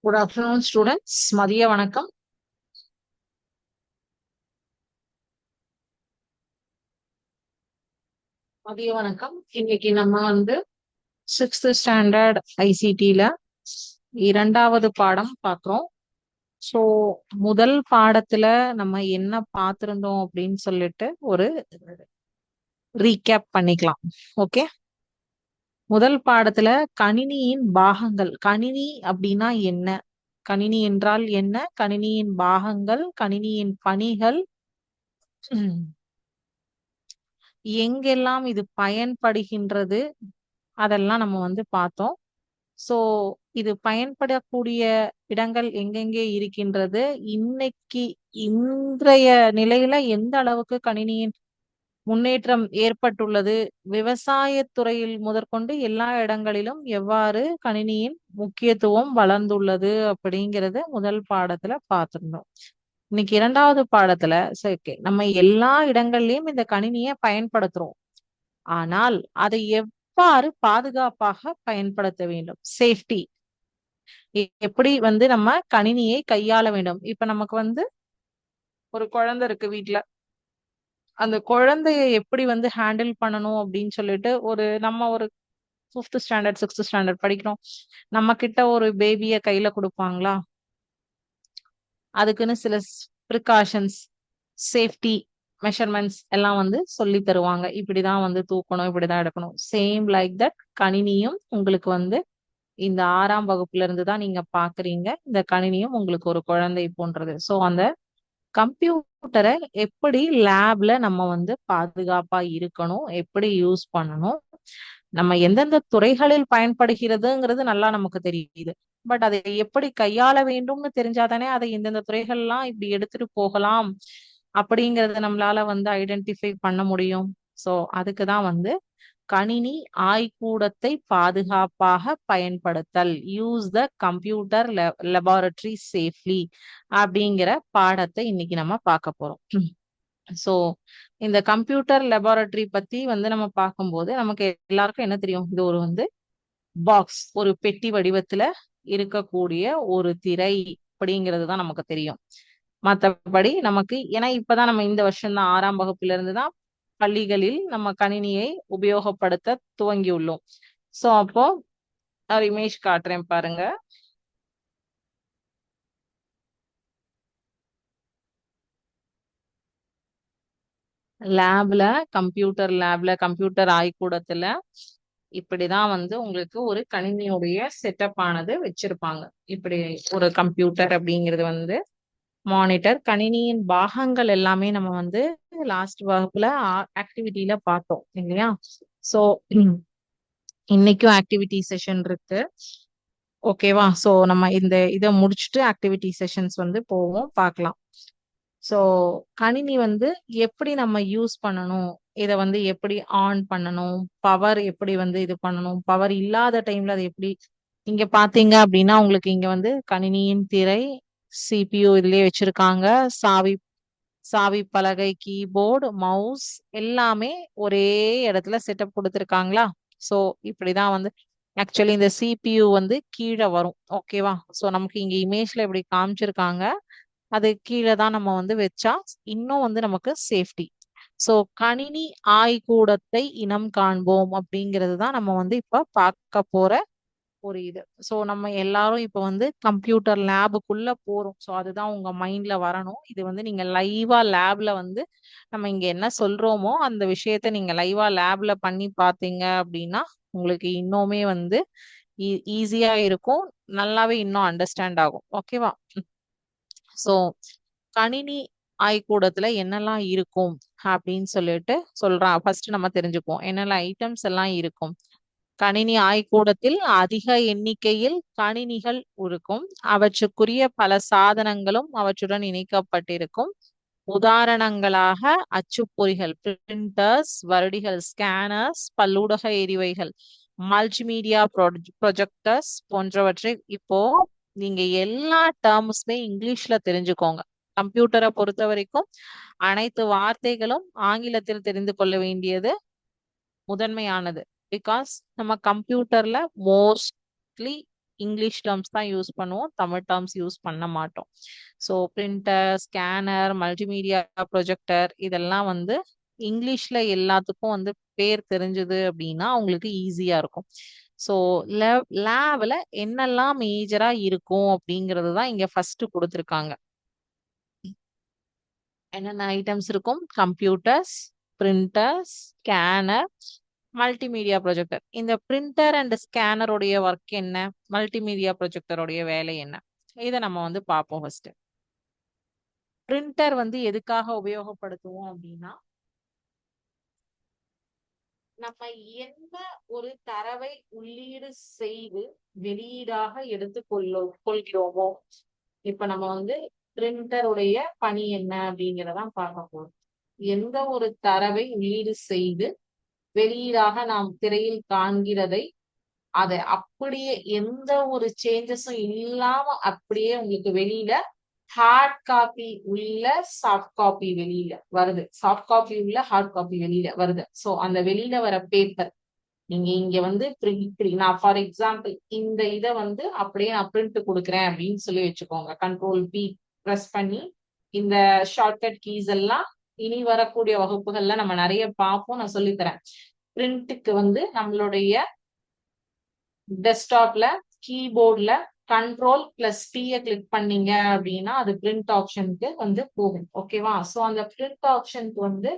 Good afternoon students. மதிய வணக்கம். மதிய வணக்கம். இன்னைக்கு நம்ம வந்து சிக்ஸ்த் ஸ்டாண்டர்ட் ஐசிடில இரண்டாவது பாடம் பார்க்குறோம். ஸோ முதல் பாடத்துல நம்ம என்ன பார்த்திருந்தோம் அப்படின்னு சொல்லிட்டு ஒரு ரீகேப் பண்ணிக்கலாம். ஓகே, முதல் பாடத்துல கணினியின் பாகங்கள், கணினி அப்படின்னா என்ன, கணினி என்றால் என்ன, கணினியின் பாகங்கள், கணினியின் பணிகள், எங்கெல்லாம் இது பயன்படுகின்றது, அதெல்லாம் நம்ம வந்து பார்த்தோம். சோ இது பயன்படக்கூடிய இடங்கள் எங்கெங்கே இருக்கின்றது, இன்னைக்கு இன்றைய நிலையில எந்த அளவுக்கு கணினியின் முன்னேற்றம் ஏற்பட்டுள்ளது, விவசாயத்துறையில் முதற்கொண்டு எல்லா இடங்களிலும் எவ்வாறு கணினியின் முக்கியத்துவம் வளர்ந்துள்ளது அப்படிங்கறத முதல் பாடத்துல பார்த்திருந்தோம். இன்னைக்கு இரண்டாவது பாடத்துல சரி, நம்ம எல்லா இடங்கள்லயும் இந்த கணினியை பயன்படுத்துறோம். ஆனால் அதை எவ்வாறு பாதுகாப்பாக பயன்படுத்த வேண்டும், சேஃப்டி, எப்படி வந்து நம்ம கணினியை கையாள வேண்டும். இப்ப நமக்கு வந்து ஒரு குழந்தை இருக்கு வீட்ல, அந்த குழந்தைய எப்படி வந்து ஹேண்டில் பண்ணணும் அப்படின்னு சொல்லிட்டு நம்ம ஒரு ஃபிஃப்த் ஸ்டாண்டர்ட் சிக்ஸ்த் ஸ்டாண்டர்ட் படிக்கிறோம். நம்ம கிட்ட ஒரு பேபிய கையில கொடுப்பாங்களா? அதுக்குன்னு சில ப்ரிகாஷன்ஸ், சேஃப்டி மெஷர்மெண்ட்ஸ் எல்லாம் வந்து சொல்லி தருவாங்க. இப்படிதான் வந்து தூக்கணும், இப்படிதான் எடுக்கணும். சேம் லைக் தட் கணினியும் உங்களுக்கு வந்து இந்த 6ஆம் வகுப்புல இருந்து தான் நீங்க பாக்குறீங்க. இந்த கணினியும் உங்களுக்கு ஒரு குழந்தை போன்றது. சோ அந்த கம்ப்யூட்டரை எப்படி லேப்ல நம்ம வந்து பாதுகாப்பா இருக்கணும், எப்படி யூஸ் பண்ணணும், நம்ம எந்தெந்த துறைகளில் பயன்படுகிறதுங்கிறது நல்லா நமக்கு தெரியுது. பட் அதை எப்படி கையாள வேண்டும்னு தெரிஞ்சாதானே அதை இந்தந்த துறைகள்லாம் இப்படி எடுத்துட்டு போகலாம் அப்படிங்கறத நம்மளால வந்து ஐடென்டிஃபை பண்ண முடியும். சோ அதுக்குதான் வந்து கணினி ஆய்க்கூடத்தை பாதுகாப்பாக பயன்படுத்தல், use the computer laboratory safely அப்படிங்கிற பாடத்தை இன்னைக்கு நம்ம பார்க்க போறோம். சோ இந்த கம்ப்யூட்டர் லெபார்டரி பத்தி வந்து நம்ம பார்க்கும்போது நமக்கு எல்லாருக்கும் என்ன தெரியும், இது ஒரு வந்து பாக்ஸ், ஒரு பெட்டி வடிவத்துல இருக்கக்கூடிய ஒரு திரை அப்படிங்கிறது தான் நமக்கு தெரியும். மற்றபடி நமக்கு ஏன்னா இப்பதான் நம்ம இந்த வருஷம் தான் 6ஆம் வகுப்புல இருந்து தான் பள்ளிகளில் நம்ம கணினியை உபயோகப்படுத்த துவங்கியுள்ளோம். சோ அப்போ ஒரு இமேஜ் காட்டுறேன் பாருங்க. லேப்ல, கம்ப்யூட்டர் லேப்ல, கம்ப்யூட்டர் ஆய்க்கூடத்துல இப்படிதான் வந்து உங்களுக்கு ஒரு கணினியுடைய செட்டப் ஆனது வச்சிருப்பாங்க. இப்படி ஒரு கம்ப்யூட்டர் அப்படிங்கிறது வந்து மானிட்டர், கணினியின் பாகங்கள் எல்லாமே நம்ம வந்து லாஸ்ட் வகுப்புல ஆக்டிவிட்டியில பார்த்தோம் இல்லையா? சோ இன்னைக்கும் ஆக்டிவிட்டி செஷன் இருக்கு. ஓகேவா? சோ நம்ம இந்த இதை முடிச்சுட்டு ஆக்டிவிட்டி செஷன்ஸ் வந்து போவோம், பார்க்கலாம். சோ கணினி வந்து எப்படி நம்ம யூஸ் பண்ணணும், இதை வந்து எப்படி ஆன் பண்ணணும், பவர் எப்படி வந்து இது பண்ணணும், பவர் இல்லாத டைம்ல அது எப்படி, இங்க பாத்தீங்க அப்படின்னா உங்களுக்கு இங்க வந்து கணினியின் திரை, சிபியு இதுலயே வச்சிருக்காங்க, சாவி சாவி பலகை, கீபோர்டு, மவுஸ் எல்லாமே ஒரே இடத்துல செட்டப் கொடுத்துருக்காங்களா? சோ இப்படிதான் வந்து ஆக்சுவலி இந்த சிபியு வந்து கீழே வரும். ஓகேவா? சோ நமக்கு இங்க இமேஜ்ல இப்படி காமிச்சிருக்காங்க. அது கீழே தான் நம்ம வந்து வச்சா இன்னும் வந்து நமக்கு சேஃப்டி. சோ கணினி ஆய்கூடத்தை இனம் காண்போம் அப்படிங்கிறது தான் நம்ம வந்து இப்ப பார்க்க போற ஒரு இது. சோ நம்ம எல்லாரும் இப்ப வந்து கம்ப்யூட்டர் லேபுக்குள்ள போறோம். சோ அதுதான் உங்க மைண்ட்ல வரணும். இது வந்து நீங்க லைவா லேப்ல வந்து நம்ம இங்க என்ன சொல்றோமோ அந்த விஷயத்த நீங்க லைவா லேப்ல பண்ணி பார்த்தீங்க அப்படின்னா உங்களுக்கு இன்னுமே வந்து ஈஸியா இருக்கும், நல்லாவே இன்னும் அண்டர்ஸ்டாண்ட் ஆகும். ஓகேவா? சோ கணினி ஆய்க்கூடத்துல என்னெல்லாம் இருக்கும் அப்படின்னு சொல்லிட்டு சொல்றான். ஃபர்ஸ்ட் நம்ம தெரிஞ்சுக்குவோம் என்னெல்லாம் ஐட்டம்ஸ் எல்லாம் இருக்கும். கணினி ஆய்க்கூடத்தில் அதிக எண்ணிக்கையில் கணினிகள் இருக்கும். அவற்றுக்குரிய பல சாதனங்களும் அவற்றுடன் இணைக்கப்பட்டிருக்கும். உதாரணங்களாக அச்சுப்பொறிகள், பிரிண்டர்ஸ், வருடிகள், ஸ்கேனர்ஸ், பல்லூடக எரிவைகள், மல்டிமீடியா ப்ரொஜெக்டர்ஸ் போன்றவற்றை இப்போ நீங்க எல்லா டேர்ம்ஸுமே இங்கிலீஷ்ல தெரிஞ்சுக்கோங்க. கம்ப்யூட்டரை பொறுத்த வரைக்கும் அனைத்து வார்த்தைகளும் ஆங்கிலத்தில் தெரிந்து கொள்ள வேண்டியது முதன்மையானது. பிகாஸ் நம்ம கம்ப்யூட்டர்ல மோஸ்ட்லி இங்கிலீஷ் டேர்ம்ஸ் தான் யூஸ் பண்ணுவோம். தமிழ் டேர்ம்ஸ் யூஸ் பண்ண மாட்டோம். So printer, scanner, multimedia projector இதெல்லாம் வந்து இங்கிலீஷ்ல எல்லாத்துக்கும் வந்து பேர் தெரிஞ்சது அப்படின்னா உங்களுக்கு ஈஸியா இருக்கும். ஸோ லேப்ல என்னெல்லாம் மேஜரா இருக்கும் அப்படிங்கிறது தான் இங்க ஃபர்ஸ்ட் கொடுத்துருக்காங்க. என்னென்ன ஐட்டம்ஸ் இருக்கும்? Computers, printers, scanner, multimedia projector. இந்த பிரிண்டர் அண்ட் ஸ்கேனருடைய ஒர்க் என்ன? மல்டிமீடியா ப்ரொஜெக்டருடைய வேலை என்ன? இதை நம்ம வந்து பார்ப்போம் ஃபர்ஸ்ட். பிரிண்டர் வந்து எதுக்காக உபயோகப்படுத்துவோம் அப்படின்னா, நம்ம என்ன ஒரு தரவை உள்ளீடு செய்து வெளியீடாக கொள்கிறோமோ, இப்ப நம்ம வந்து பிரிண்டருடைய பணி என்ன அப்படிங்கிறதான் பார்க்க போறோம். எந்த ஒரு தரவை உள்ளீடு செய்து வெளியீடாக நாம் திரையில் காண்கிறதை அதை அப்படியே எந்த ஒரு சேஞ்சஸும் இல்லாம அப்படியே உங்களுக்கு வெளியில ஹார்ட் காப்பி உள்ள சாஃப்ட் காப்பி வெளியில வருது, சாஃப்ட் காப்பி உள்ள ஹார்ட் காப்பி வெளியில வருது. சோ அந்த வெளியில வர பேப்பர் நீங்க இங்க வந்து நான் ஃபார் எக்ஸாம்பிள் இந்த இதை வந்து அப்படியே நான் பிரிண்ட் கொடுக்குறேன் அப்படின்னு சொல்லி வச்சுக்கோங்க. கண்ட்ரோல் பி பிரஸ் பண்ணி இந்த ஷார்ட்கட் கீஸ் எல்லாம் இனி வரக்கூடிய வகுப்புகள்ல நம்ம நிறைய பார்ப்போம், நான் சொல்லித்தரேன். பிரிண்ட்டுக்கு வந்து நம்மளுடைய டெஸ்க்டாப்ல கீபோர்ட்ல கண்ட்ரோல் பிளஸ் பியை கிளிக் பண்ணீங்க அப்படின்னா அது பிரிண்ட் ஆப்ஷனுக்கு வந்து போகும். ஓகேவா? ஸோ அந்த பிரிண்ட் ஆப்ஷனுக்கு வந்து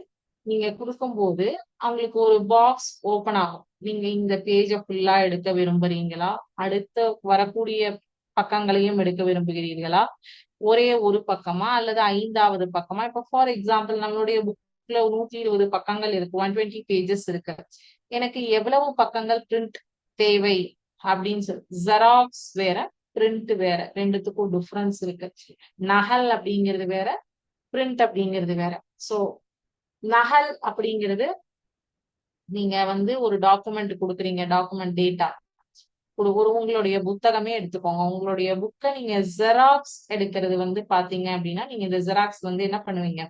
நீங்க கொடுக்கும்போது அவங்களுக்கு ஒரு பாக்ஸ் ஓபன் ஆகும். நீங்க இந்த பேஜை ஃபுல்லா எடுக்க விரும்புறீங்களா, அடுத்த வரக்கூடிய பக்கங்களையும் எடுக்க விரும்புகிறீர்களா, ஒரே ஒரு பக்கமா அல்லது 5வது பக்கமா? இப்ப ஃபார் எக்ஸாம்பிள் நம்மளுடைய புக்ல 120 பக்கங்கள் இருக்கு, 120 பேஜஸ் இருக்கு. எனக்கு எவ்வளவு பக்கங்கள் பிரிண்ட் தேவை அப்படின்னு சொல்லி ஜெராக்ஸ் வேற, பிரிண்ட் வேற, ரெண்டுத்துக்கும் டிஃபரன்ஸ் இருக்கு. நகல் அப்படிங்கிறது வேற, பிரிண்ட் அப்படிங்கிறது வேற. சோ நகல் அப்படிங்கிறது நீங்க வந்து ஒரு டாக்குமெண்ட் கொடுக்குறீங்க, டாக்குமெண்ட் டேட்டா உங்களுடைய புத்தகமே எடுத்துக்கோங்க. உங்களுடைய புக்கை நீங்க ஜெராக்ஸ் எடுக்கிறது வந்து பாத்தீங்க அப்படின்னா, நீங்க இந்த ஜெராக்ஸ் வந்து என்ன பண்ணுவீங்க,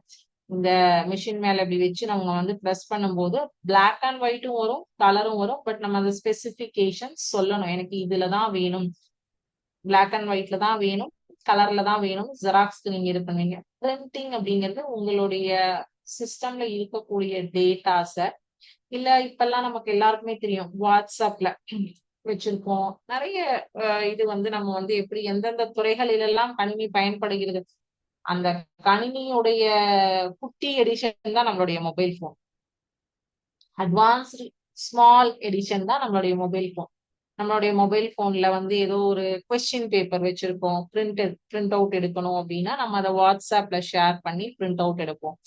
இந்த மிஷின் மேல இப்படி வச்சு நம்ம வந்து ப்ரெஸ் பண்ணும்போது பிளாக் அண்ட் ஒயிட்டும் வரும், கலரும் வரும். பட் நம்ம அந்த ஸ்பெசிபிகேஷன் சொல்லணும், எனக்கு இதுலதான் வேணும், பிளாக் அண்ட் ஒயிட்ல தான் வேணும், கலர்ல தான் வேணும், ஜெராக்ஸ்க்கு நீங்க இது பண்ணுவீங்க. பிரிண்டிங் அப்படிங்கிறது உங்களுடைய சிஸ்டம்ல இருக்கக்கூடிய டேட்டாஸ, இல்ல இப்பெல்லாம் நமக்கு எல்லாருக்குமே தெரியும் வாட்ஸ்அப்ல வச்சிருக்கோம் நிறைய. இது வந்து நம்ம வந்து எப்படி எந்தெந்த துறைகளிலெல்லாம் கணினி பயன்படுகிறது, அந்த கணினியுடைய குட்டி எடிஷன் தான் நம்மளுடைய mobile phone. Advanced small edition தான் நம்மளுடைய மொபைல் போன். நம்மளுடைய மொபைல் போன்ல வந்து ஏதோ ஒரு கொஸ்டின் பேப்பர் வச்சிருக்கோம், பிரிண்ட் அவுட் எடுக்கணும் அப்படின்னா நம்ம அதை வாட்ஸ்அப்ல ஷேர் பண்ணி பிரிண்ட் அவுட் எடுப்போம்.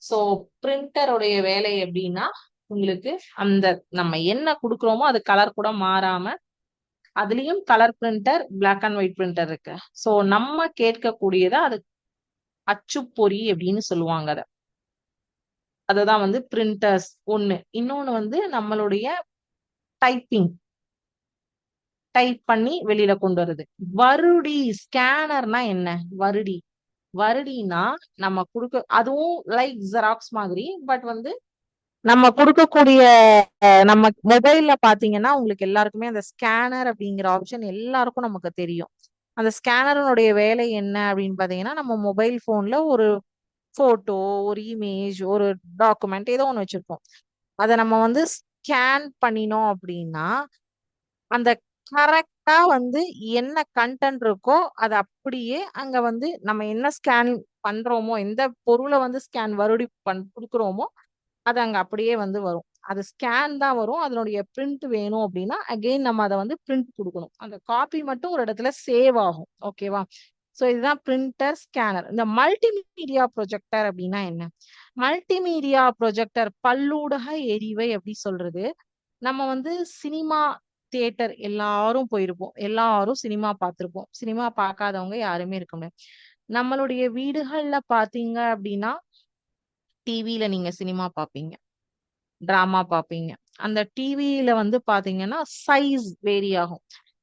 ஸோ பிரிண்டருடைய வேலை எப்படின்னா, உங்களுக்கு அந்த நம்ம என்ன கொடுக்குறோமோ அது கலர் கூட மாறாம, அதுலயும் colour printer, black and white printer இருக்கு. சோ நம்ம கேட்கக்கூடியதை அது அச்சுப்பொறி அப்படின்னு சொல்லுவாங்க. அததான் வந்து பிரிண்டர்ஸ் ஒண்ணு. இன்னொன்னு வந்து நம்மளுடைய டைப்பிங், டைப் பண்ணி வெளியில கொண்டு வருது. வருடி ஸ்கேனர்னா என்ன? வருடி வருடினா நம்ம அதுவும் லைக் ஜெராக்ஸ் மாதிரி. பட் வந்து நம்ம கொடுக்கக்கூடிய நம்ம மொபைல்ல பாத்தீங்கன்னா உங்களுக்கு எல்லாருக்குமே அந்த ஸ்கேனர் அப்படிங்கிற ஆப்ஷன் எல்லாருக்கும் நமக்கு தெரியும். அந்த ஸ்கேனருடைய வேலை என்ன அப்படின்னு பாத்தீங்கன்னா, நம்ம மொபைல் போன்ல ஒரு போட்டோ, ஒரு இமேஜ், ஒரு டாக்குமெண்ட் ஏதோ ஒண்ணு வச்சிருப்போம். அதை நம்ம வந்து ஸ்கேன் பண்ணினோம் அப்படின்னா அந்த கரெக்டா வந்து என்ன கண்டென்ட் இருக்கோ அது அப்படியே அங்க வந்து நம்ம என்ன ஸ்கேன் பண்றோமோ, எந்த பொருளை வந்து ஸ்கேன் வருடி கொடுக்குறோமோ அது அங்க அப்படியே வந்து வரும். அது ஸ்கேன் தான் வரும். அதனுடைய பிரிண்ட் வேணும் அப்படின்னா அகெயின் நம்ம அதை வந்து பிரிண்ட் கொடுக்கணும். அந்த காப்பி மட்டும் ஒரு இடத்துல சேவ் ஆகும். ஓகேவா? ஸோ இதுதான் பிரிண்டர், ஸ்கேனர். இந்த மல்டிமீடியா ப்ரொஜெக்டர் அப்படின்னா என்ன? மல்டிமீடியா ப்ரொஜெக்டர் பல்லூடக எரிவை அப்படி சொல்றது. நம்ம வந்து சினிமா தியேட்டர் எல்லாரும் போயிருப்போம், எல்லாரும் சினிமா பார்த்திருப்போம். சினிமா பார்க்காதவங்க யாருமே இருக்க முடியாது. நம்மளுடைய வீடுகள்ல பாத்தீங்க அப்படின்னா டிவியில நீங்க சினிமா பார்ப்பீங்க, டிராமா பார்ப்பீங்க. அந்த டிவியில வந்து பாத்தீங்கன்னா சைஸ் வேரி ஆகும்.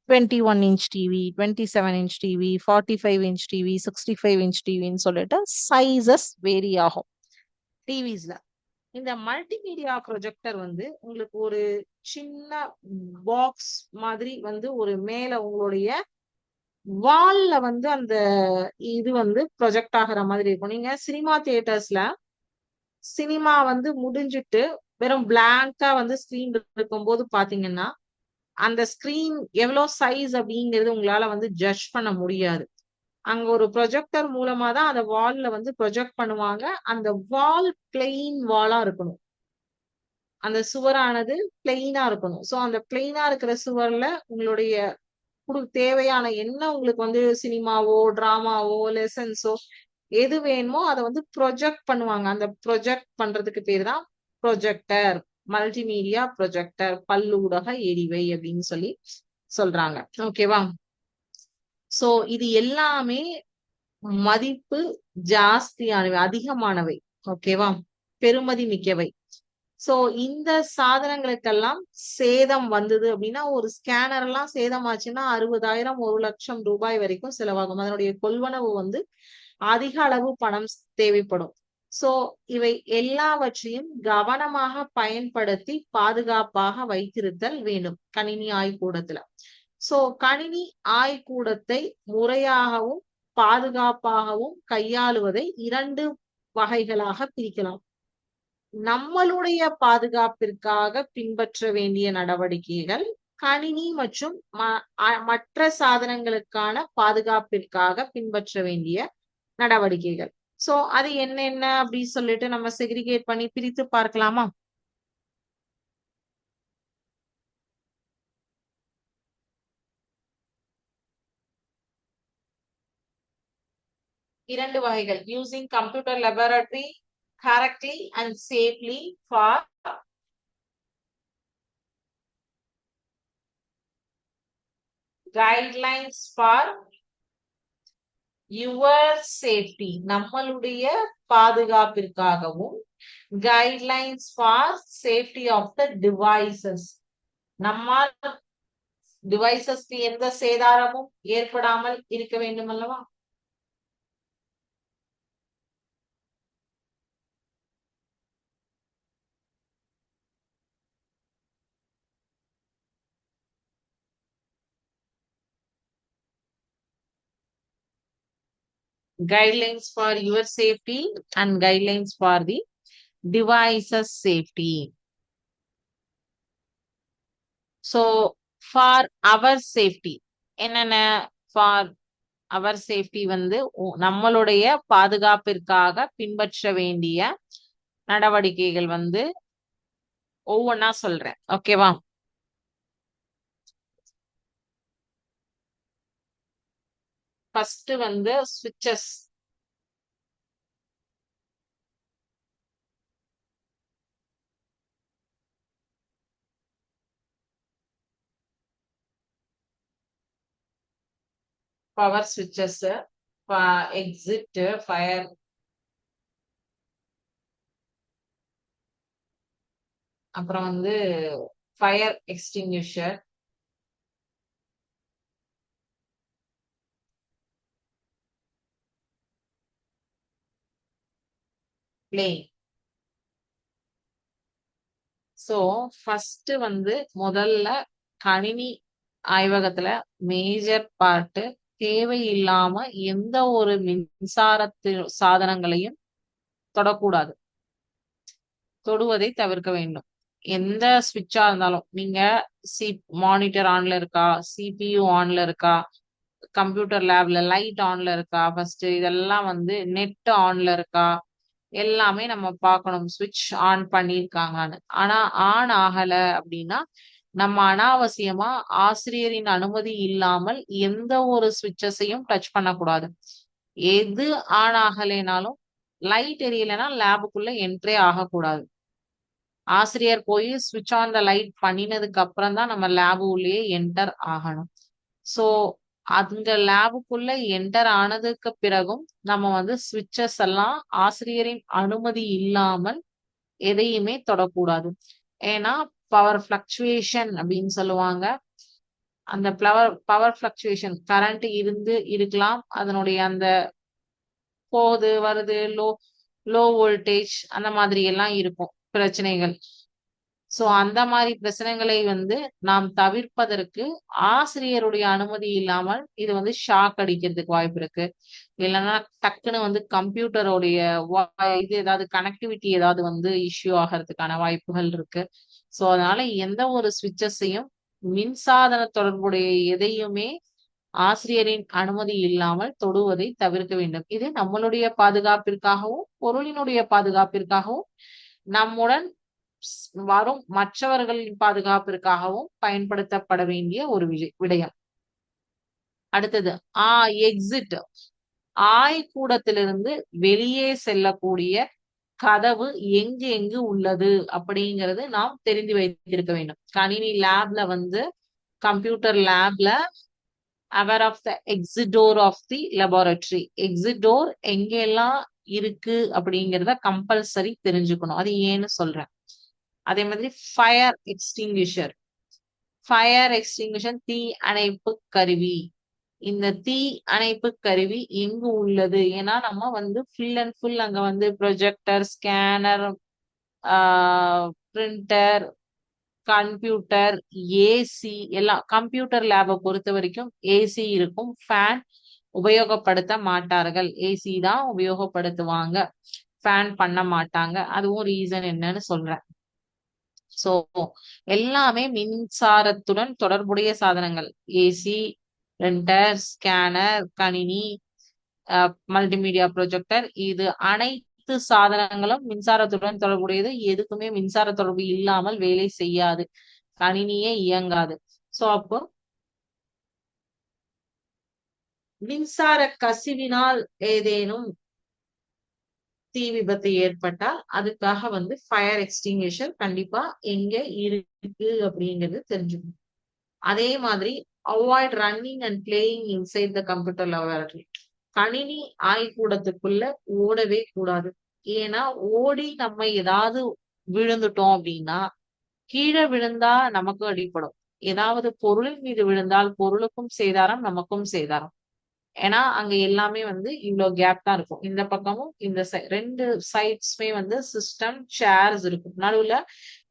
21 inch TV, 27 inch TV, 45 inch TV, 65 inch டிவின்னு சொல்லிட்டு சைசஸ் வேரி ஆகும் டிவிஸ்ல. இந்த மல்டிமீடியா ப்ரொஜெக்டர் வந்து உங்களுக்கு ஒரு சின்ன பாக்ஸ் மாதிரி வந்து ஒரு மேல உங்களுடைய வால்ல வந்து அந்த இது வந்து ப்ரொஜெக்ட் ஆகுற மாதிரி இருக்கும். நீங்க சினிமா தியேட்டர்ஸ்ல சினிமா வந்து முடிஞ்சிட்டு வெறும் பிளாங்கா வந்து ஸ்கிரீன் இருக்கும்போது பாத்தீங்கன்னா, அந்த ஸ்கிரீன் எவ்வளோ சைஸ் அப்படிங்கிறது உங்களால வந்து ஜட்ஜ் பண்ண முடியாது. அங்க ஒரு ப்ரொஜெக்டர் மூலமா தான் அந்த வால்ல வந்து ப்ரொஜெக்ட் பண்ணுவாங்க. அந்த வால் பிளெயின் வாலா இருக்கணும். அந்த சுவரானது பிளெயினா இருக்கணும். சோ அந்த பிளெயினா இருக்கிற சுவர்ல உங்களுடைய தேவையான என்ன உங்களுக்கு வந்து சினிமாவோ, டிராமாவோ, லெசன்ஸோ எது வேணுமோ அத வந்து ப்ரொஜெக்ட் பண்ணுவாங்க. அந்த ப்ரொஜெக்ட் பண்றதுக்கு பேரு தான் ப்ரொஜெக்டர். மல்டிமீடியா ப்ரொஜெக்டர், பல்லூடக எரிவை அப்படின்னு சொல்லி சொல்றாங்க. ஓகேவா? சோ இது எல்லாமே மதிப்பு ஜாஸ்தியானவை, அதிகமானவை. ஓகேவா? பெறுமதி மிக்கவை. சோ இந்த சாதனங்களுக்கெல்லாம் சேதம் வந்தது அப்படின்னா, ஒரு ஸ்கேனர் எல்லாம் சேதமாச்சுன்னா 60,000 1,00,000 ரூபாய் வரைக்கும் செலவாகும். அதனுடைய கொள்வனவு வந்து அதிக அளவு பணம் தேவைப்படும். சோ இவை எல்லாவற்றையும் கவனமாக பயன்படுத்தி பாதுகாப்பாக வைத்திருத்தல் வேண்டும் கணினி ஆய்வுக்கூடத்துல. சோ கணினி ஆய்வுக்கூடத்தை முறையாகவும் பாதுகாப்பாகவும் கையாளுவதை 2 வகைகளாக பிரிக்கலாம். நம்மளுடைய பாதுகாப்பிற்காக பின்பற்ற வேண்டிய நடவடிக்கைகள், கணினி மற்றும் மற்ற சாதனங்களுக்கான பாதுகாப்பிற்காக பின்பற்ற வேண்டிய நடவடிக்கைகள். சோ அது என்னென்ன அப்படி சொல்லிட்டு நம்ம செக்ரிகேட் பண்ணி பிரித்து பார்க்கலாமா? 2 வகைகள். Using computer laboratory correctly and safely for guidelines for your safety, நம்மளுடைய பாதுகாப்பிற்காகவும், guidelines for safety of the devices, நம்மால் டிவைசஸ்க்கு எந்த சேதாரமும் ஏற்படாமல் இருக்க வேண்டும் அல்லவா? Guidelines for your safety and guidelines for the devices safety. So for our safety என்னென்ன? for our safety வந்து நம்மளுடைய பாதுகாப்பிற்காக பின்பற்ற வேண்டிய நடவடிக்கைகள் வந்து ஒவ்வொன்னா சொல்றேன். ஓகேவா? ஃபர்ஸ்ட் வந்து switches. Power switches, exit, fire, அப்புறம் வந்து fire extinguisher, plane. So first வந்து முதல்ல கணினி ஆய்வகத்துல மேஜர் பார்ட் தேவையில்லாம எந்த ஒரு மின்சாரத்து சாதனங்களையும் தொடக்கூடாது. தொடுவதை தவிர்க்க வேண்டும். எந்த ஸ்விட்சா இருந்தாலும் நீங்க சி மானிட்டர் ஆன்ல இருக்கா, சிபியு ஆன்ல இருக்கா, கம்ப்யூட்டர் லேப்ல லைட் ஆன்ல இருக்கா, ஃபர்ஸ்ட் இதெல்லாம் வந்து நெட் ஆன்ல இருக்கா, எல்லாமே நம்ம பார்க்கணும் ஸ்விட்ச் ஆன் பண்ணியிருக்காங்கன்னு. ஆனா ஆன் ஆகல அப்படின்னா நம்ம அனாவசியமா ஆசிரியரின் அனுமதி இல்லாமல் எந்த ஒரு ஸ்விட்சஸையும் டச் பண்ணக்கூடாது. எது ஆன் ஆகலைனாலும் லைட் எரியலைன்னா லேபுக்குள்ள என்ட்ரே ஆகக்கூடாது. ஆசிரியர் போய் ஸ்விட்ச் ஆன் த லைட் பண்ணினதுக்கு அப்புறம் தான் நம்ம லேபு உள்ளேயே என்டர் ஆகணும். சோ அந்த லேபுக்குள்ள என்டர் ஆனதுக்கு பிறகும் நம்ம வந்து ஸ்விட்சஸ் எல்லாம் ஆசிரியரின் அனுமதி இல்லாமல் எதையுமே தொடக்கூடாது. ஏன்னா பவர் பிளக்சுவேஷன் அப்படின்னு சொல்லுவாங்க. அந்த பவர் பிளக்சுவேஷன் கரண்ட் இருக்கலாம். அதனுடைய அந்த போகுது வருது லோ லோ வோல்டேஜ் அந்த மாதிரி எல்லாம் இருக்கும். பிரச்சனைகள். சோ அந்த மாதிரி பிரச்சனைகளை வந்து நாம் தவிர்ப்பதற்கு ஆசிரியருடைய அனுமதி இல்லாமல் இது வந்து ஷாக் அடிக்கிறதுக்கு வாய்ப்பு இருக்கு. இல்லைன்னா டக்குன்னு வந்து கம்ப்யூட்டருடைய இது ஏதாவது கனெக்டிவிட்டி ஏதாவது வந்து இஷ்யூ ஆகிறதுக்கான வாய்ப்புகள் இருக்கு. சோ அதனால எந்த ஒரு சுவிட்சஸையும் மின்சாதன தொடர்புடைய எதையுமே ஆசிரியரின் அனுமதி இல்லாமல் தொடுவதை தவிர்க்க வேண்டும். இது நம்மளுடைய பாதுகாப்பிற்காகவும் பொருளினுடைய பாதுகாப்பிற்காகவும் நம்முடன் வரும் மற்றவர்களின் பாதுகாப்பிற்காகவும் பயன்படுத்தப்பட வேண்டிய ஒரு விடயம். அடுத்தது எக்ஸிட். ஆய்க்கூடத்திலிருந்து வெளியே செல்லக்கூடிய கதவு எங்கு எங்கு உள்ளது அப்படிங்கிறது நாம் தெரிந்து வைத்திருக்க வேண்டும். கணினி லேப்ல வந்து கம்ப்யூட்டர் லேப்ல aware of the exit door of the laboratory. exit door எங்கெல்லாம் இருக்கு அப்படிங்கிறத கம்பல்சரி தெரிஞ்சுக்கணும். அது ஏன்னு சொல்றேன். அதே மாதிரி ஃபயர் எக்ஸ்டிங்விஷர். ஃபயர் எக்ஸ்டிங்விஷர் தீ அணைப்பு கருவி. இந்த தீ அணைப்பு கருவி எங்கு உள்ளது? ஏன்னா நம்ம வந்து ஃபுல் அண்ட் ஃபுல் அங்க வந்து projector, scanner, printer, computer, AC எல்லாம். கம்ப்யூட்டர் லேபை பொறுத்த வரைக்கும் ஏசி இருக்கும், ஃபேன் உபயோகப்படுத்த மாட்டார்கள். ஏசி தான் உபயோகப்படுத்துவாங்க, ஃபேன் பண்ண மாட்டாங்க. அதுவும் ரீசன் என்னன்னு சொல்றேன். சோ எல்லாமே மின்சாரத்துடன் தொடர்புடைய சாதனங்கள். ஏசி, பிரிண்டர், ஸ்கேனர், கணினி, மல்டிமீடியா ப்ரொஜெக்டர், இது அனைத்து சாதனங்களும் மின்சாரத்துடன் தொடர்புடையது. எதுக்குமே மின்சார தொடர்பு இல்லாமல் வேலை செய்யாது, கணினியே இயங்காது. சோ அப்போ மின்சார கசிவினால் ஏதேனும் தீ விபத்து ஏற்பட்டால் அதுக்காக வந்து ஃபயர் எக்ஸ்டிங்விஷர் கண்டிப்பா எங்க இருக்கு அப்படிங்கிறது தெரிஞ்சுக்கணும். அதே மாதிரி avoid running and playing inside the computer laboratory. கணினி ஆய்க்கூடத்துக்குள்ள ஓடவே கூடாது. ஏன்னா ஓடி நம்ம ஏதாவது விழுந்துட்டோம் அப்படின்னா, கீழே விழுந்தா நமக்கு அடிப்படும். ஏதாவது பொருளின் மீது விழுந்தால் பொருளுக்கும் சேதாரம், நமக்கும் சேதாரம். ஏன்னா அங்க எல்லாமே வந்து இவ்வளவு கேப் தான் இருக்கும். இந்த பக்கமும் இந்த ரெண்டு சைட்ஸ்மே வந்து சிஸ்டம் சேர்ஸ் இருக்கும். நடுவுல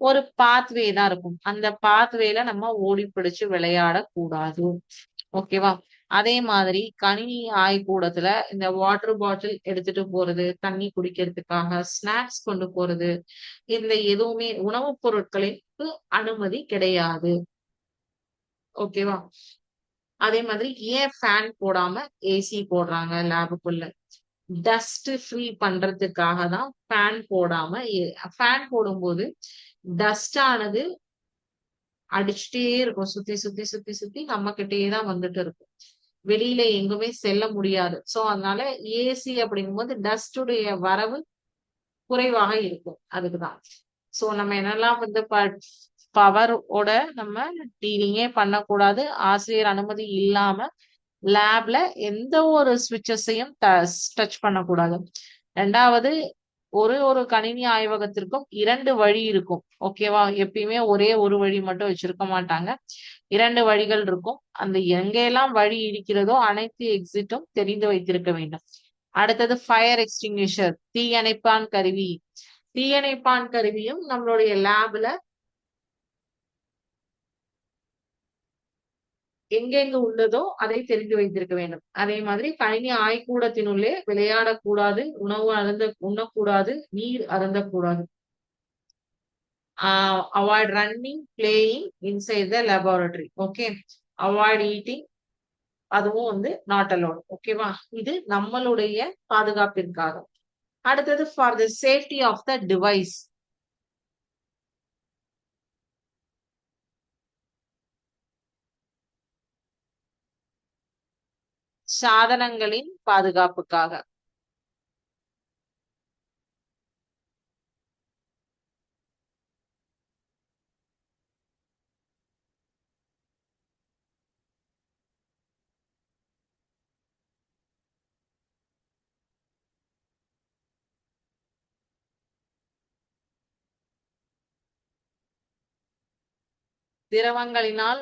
ஒரு பாத்வே தான் இருக்கும். அந்த பாத்வேல நம்ம ஓடி பிடிச்சு விளையாடக்கூடாது. ஓகேவா? அதே மாதிரி கணினி ஆய்க்கூடத்துல இந்த வாட்டர் பாட்டில் எடுத்துட்டு போறது, தண்ணி குடிக்கிறதுக்காக ஸ்நாக்ஸ் கொண்டு போறது, இந்த எதுவுமே உணவுப் பொருட்களுக்கு அனுமதி கிடையாது. ஓகேவா? அதே மாதிரி ஏன் ஃபேன் போடாம ஏசி போடுறாங்க லேபுக்குள்ள? டஸ்ட் ஃப்ரீ பண்றதுக்காக தான் ஃபேன் போடாம. ஃபேன் போடும்போது டஸ்ட் ஆனது அடிச்சுட்டே இருக்கும், சுத்தி சுத்தி சுத்தி சுத்தி நம்ம கிட்டயே தான் வந்துட்டு இருக்கும், வெளியில எங்குமே செல்ல முடியாது. சோ அதனால ஏசி அப்படிங்கும்போது டஸ்டுடைய வரவு குறைவாக இருக்கும். அதுக்குதான். சோ நம்ம என்னெல்லாம் வந்து பவரோட நம்ம டீலிங்கே பண்ணக்கூடாது. ஆசிரியர் அனுமதி இல்லாம லேப்ல எந்த ஒரு சுவிட்சஸையும் டச் பண்ணக்கூடாது. ரெண்டாவது, ஒரு கணினி ஆய்வகத்திற்கும் 2 வழி இருக்கும். ஓகேவா? எப்பயுமே ஒரே ஒரு வழி மட்டும் வச்சிருக்க மாட்டாங்க. 2 வழிகள் இருக்கும். அந்த எங்கெல்லாம் வழி இருக்கிறதோ அனைத்து எக்ஸிட்டும் தெரிந்து வைத்திருக்க வேண்டும். அடுத்தது ஃபயர் எக்ஸ்டிங்விஷர், தீயணைப்பான் கருவி. தீயணைப்பான் கருவியும் நம்மளுடைய லேப்ல எங்கெங்க உள்ளதோ அதை தெரிந்து வைத்திருக்க வேண்டும். அதே மாதிரி கணினி ஆய்க்கூடத்தினுள்ளே விளையாடக்கூடாது, உணவு உண்ணக்கூடாது, நீர் அருந்தக்கூடாது. Avoid running, playing inside the laboratory. Okay, avoid eating, அதுவும் வந்து நாட் அலோட். ஓகேவா? இது நம்மளுடைய பாதுகாப்பிற்காக. அடுத்தது for the safety of the device. சாதனங்களின் பாதுகாப்புக்காக. திரவங்களினால்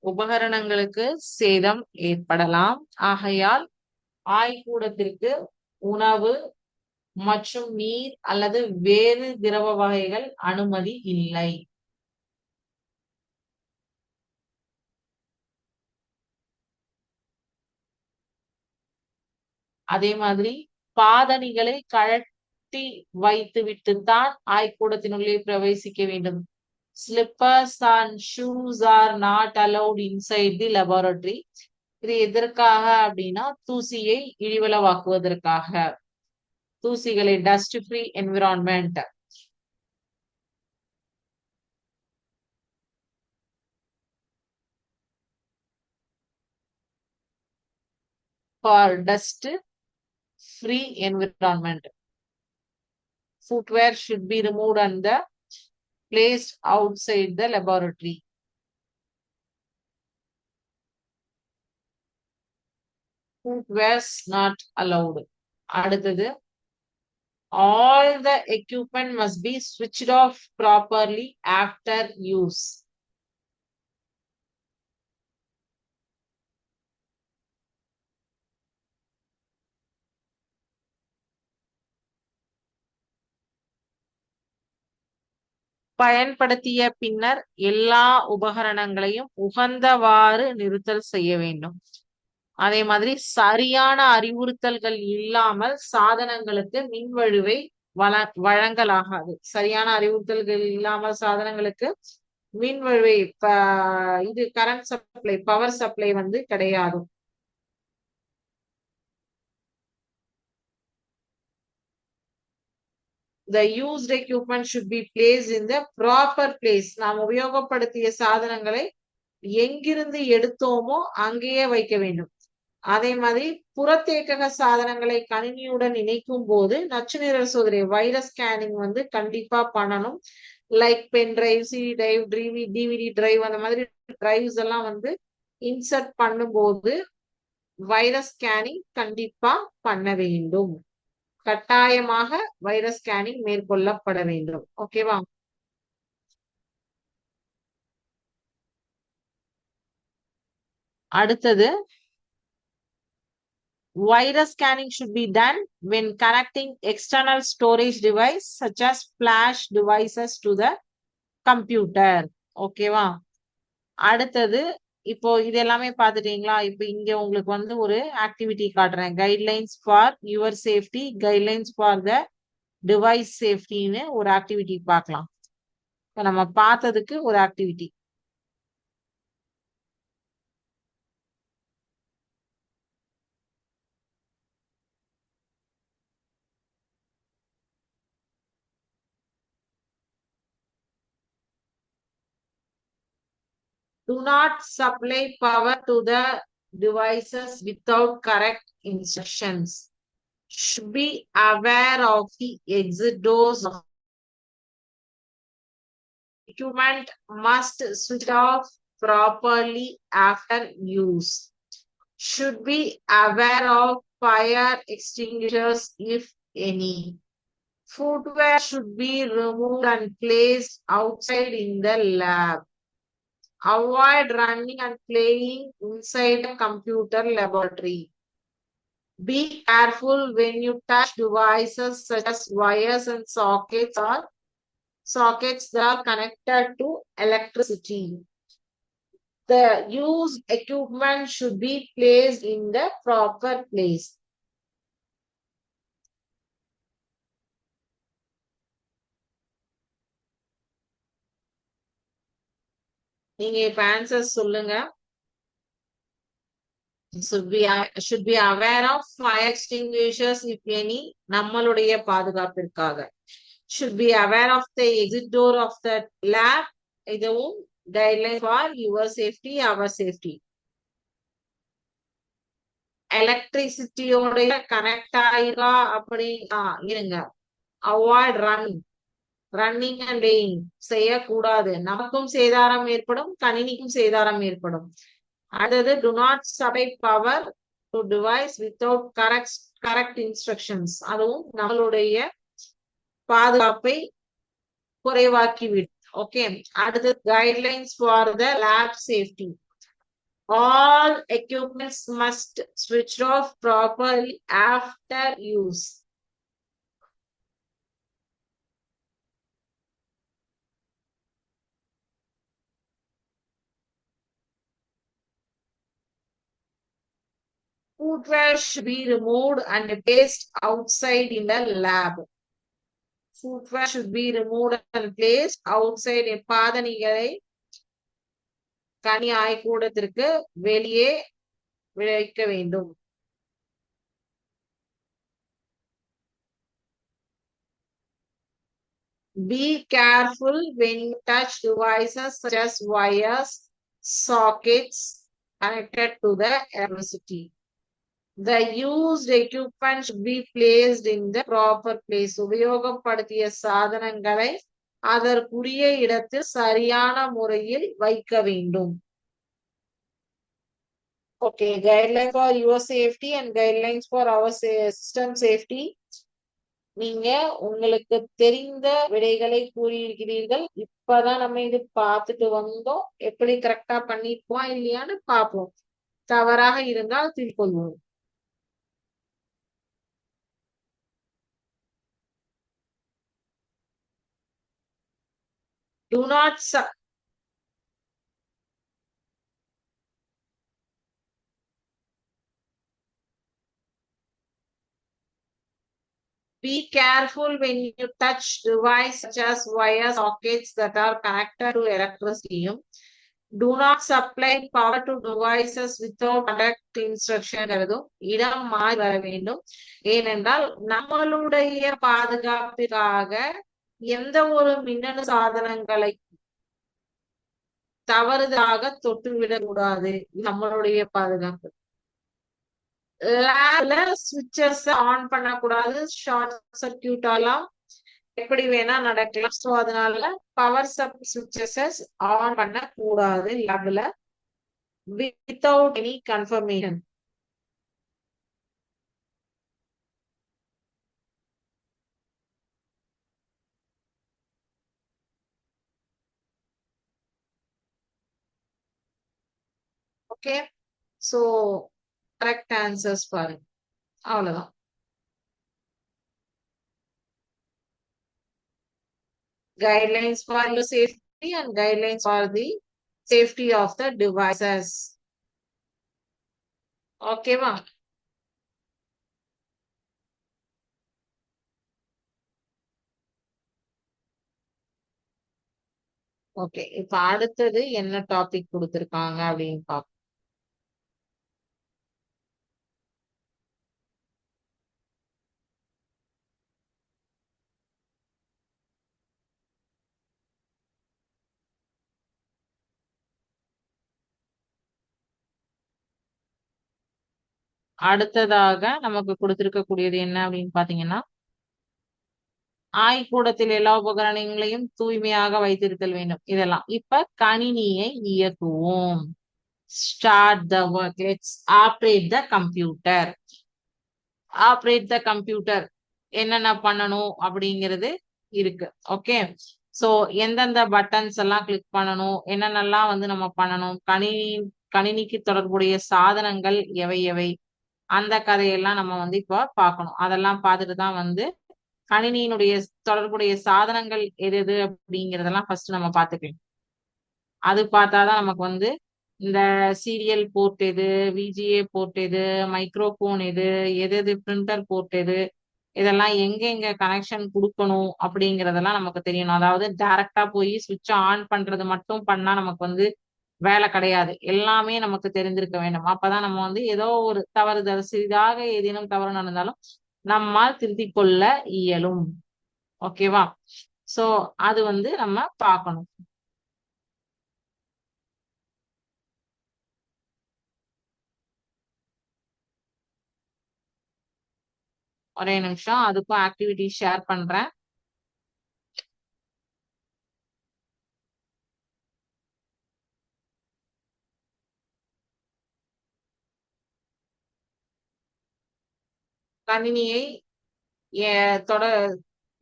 உபகரணங்களுக்கு சேதம் ஏற்படலாம். ஆகையால் ஆய்க்கூடத்திற்கு உணவு, மற்றும் நீர் அல்லது வேறு திரவ வகைகள் அனுமதி இல்லை. அதே மாதிரி பாதணிகளை கழட்டி வைத்து விட்டுத்தான் ஆய்க்கூடத்தினுள்ளே பிரவேசிக்க வேண்டும். Slippers and shoes are not allowed inside the laboratory. இது எதற்காக அப்படின்னா தூசியை இழிவலவாக்குவதற்காக, தூசிகளை dust free environment. For dust free environment, footwear should be removed and placed outside the laboratory. Footwear not allowed. அடுத்தது, all the equipment must be switched off properly after use. பயன்படுத்திய பின்னர் எல்லா உபகரணங்களையும் உகந்தவாறு நிறுத்தல் செய்ய வேண்டும். அதே மாதிரி சரியான அறிவுறுத்தல்கள் இல்லாமல் சாதனங்களுக்கு மின்வழுவை வழங்கலாகாது. சரியான அறிவுறுத்தல்கள் இல்லாமல் சாதனங்களுக்கு மின்வழுவை இது கரண்ட் சப்ளை, பவர் சப்ளை வந்து கிடையாது. The used equipment should be placed in the proper place. நாம் உபயோகப்படுத்திய சாதனங்களை எங்கிருந்து எடுத்தோமோ அங்கேயே வைக்க வேண்டும். அதே மாதிரி புறத்தேக்கக சாதனங்களை கணினியுடன் இணைக்கும் போது நச்சுநிரல் சோதனை, வைரஸ் ஸ்கேனிங் வந்து கண்டிப்பா பண்ணணும். Like pen drive, CD drive, DVD drive, அந்த மாதிரி டிரைவ்ஸ் எல்லாம் வந்து இன்சர்ட் பண்ணும்போது வைரஸ் ஸ்கேனிங் கண்டிப்பா பண்ண வேண்டும். கட்டாயமாக வைரஸ் ஸ்கேனிங் மேற்கொள்ளப்பட வேண்டும். ஓகேவா? அடுத்தது, virus scanning should be done when connecting external storage device such as flash devices to the computer. ஓகேவா? அடுத்தது, இப்போ இது எல்லாமே பார்த்துட்டீங்களா? இப்போ இங்க உங்களுக்கு வந்து ஒரு ஆக்டிவிட்டி காட்டுறேன். Guidelines for your safety, guidelines for the device சேஃப்டின்னு ஒரு ஆக்டிவிட்டி பார்க்கலாம். இப்போ நம்ம பார்த்ததுக்கு ஒரு activity. Do not supply power to the devices without correct instructions. Should be aware of the exit doors of equipment, must switch off properly after use. Should be aware of fire extinguishers if any. Footwear should be removed and placed outside in the lab. Avoid running and playing inside a computer laboratory. Be careful when you touch devices such as wires and sockets or sockets that are connected to electricity. The used equipment should be placed in the proper place. நீங்க இப்ப answer சொல்லுங்க. should be aware of fire extinguishers if any, நம்மளுடைய பாதுகாப்பிற்காக. should be aware of the exit door of the lab, இதுவும் guideline for your safety, our safety. எலக்ட்ரிசிட்டியோட connect ஆயிருக்கா அப்படி இருங்க. அவாய்ட் ரன்னிங் அண்ட் லேயிங் செய்யக்கூடாது. நமக்கும் சேதாரம் ஏற்படும், கணினிக்கும் சேதாரம் ஏற்படும். அடுத்தது, do not supply power to device without correct instructions. அதுவும் நம்மளுடைய பாதுகாப்பை குறைவாக்கிவிடும். ஓகே, அடுத்தது guidelines for the lab safety. All equipments must switch off properly after use. Footwear should be removed and placed outside in the lab. Footwear should be removed and placed outside. பாதணிகளை கனி ஆய்க்கூடத்திற்கு வெளியே வைக்க வேண்டும். Be careful when you touch devices such as wires, sockets connected to the electricity. The used equipment should be placed in the proper place. உபயோகப்படுத்திய சாதனங்களை அதற்குரிய இடத்தில் சரியான முறையில் வைக்க வேண்டும். Okay, guidelines for your safety and guidelines for our system safety. நீங்க உங்களுக்கு தெரிந்த விடைகளை கூறியிருக்கிறீர்கள். இப்பதான் நம்ம இது பார்த்துட்டு வந்தோம். எப்படி கரெக்டா பண்ணிருக்கோம் இல்லையான்னு பார்ப்போம். தவறாக இருந்தால் திருப்பொள்வோம். Do not be careful when you touch devices such as wire sockets that are connected to electricity. Do not supply power to devices without correct instruction. இடம் மாறி வர வேண்டும். ஏனென்றால் நம்மளுடைய பாதுகாப்பிற்காக எந்த ஒரு மின்னணு சாதனங்களை தவறுதலாக தொட்டுவிடக் கூடாது. நம்மளுடைய பாதுகாப்பு. லேப்ல ஸ்விட்சஸ் ஆன் பண்ணக்கூடாது. ஷார்ட் சர்க்கியூட் ஆலாம் எப்படி வேணா நடக்கலாம். ஸோ அதனால பவர் சப் ஸ்விட்சஸ் ஆன் பண்ண கூடாது லேப்ல without any confirmation. Okay, so correct answers பாருங்க. அவ்வளவுதான். Guidelines for the safety and guidelines for the safety of the devices. ஓகேவா? ஓகே, இப்ப அடுத்தது என்ன டாபிக் கொடுத்திருக்காங்க அப்படின்னு பார்ப்போம். அடுத்ததாக நமக்கு கொடுத்திருக்கக்கூடியது என்ன அப்படின்னு பாத்தீங்கன்னா, ஆய்க்கூடத்தில் எல்லா உபகரணங்களையும் தூய்மையாக வைத்திருத்தல் வேண்டும். இதெல்லாம் இப்ப கணினியை இயக்குவோம். Start the work. Let's operate the computer. Operate the computer என்னென்ன பண்ணணும் அப்படிங்கிறது இருக்கு. ஓகே, சோ எந்தெந்த பட்டன்ஸ் எல்லாம் கிளிக் பண்ணணும், என்னென்னலாம் வந்து நம்ம பண்ணணும், கணினிக்கு தொடர்புடைய சாதனங்கள் எவை எவை, அந்த கதையெல்லாம் நம்ம வந்து இப்ப பார்க்கணும். அதெல்லாம் பார்த்துட்டு தான் வந்து கணினியினுடைய தொடர்புடைய சாதனங்கள் எது எது அப்படிங்கிறதெல்லாம் ஃபர்ஸ்ட் நம்ம பார்த்துக்கலாம். அது பார்த்தாதான் நமக்கு வந்து இந்த சீரியல் போர்ட் எது, விஜிஏ போர்ட் எது, மைக்ரோஃபோன் எது, எது எது பிரிண்டர் போர்ட் எது, இதெல்லாம் எங்க எங்க கனெக்ஷன் கொடுக்கணும் அப்படிங்கறதெல்லாம் நமக்கு தெரியணும். அதாவது டைரக்டா போய் சுவிட்ச் ஆன் பண்றது மட்டும் பண்ணா நமக்கு வந்து வேலை கிடையாது. எல்லாமே நமக்கு தெரிஞ்சிருக்க வேண்டும். அப்பதான் நம்ம வந்து ஏதோ ஒரு தவறுதல் சிறிதாக ஏதேனும் தவறு நடந்தாலும் நம்மால் திருத்திக் கொள்ள இயலும். ஓகேவா? சோ அது வந்து நம்ம பார்க்கணும். ஒரே நிமிஷம், அதுக்கும் ஆக்டிவிட்டி ஷேர் பண்றேன். கணினியை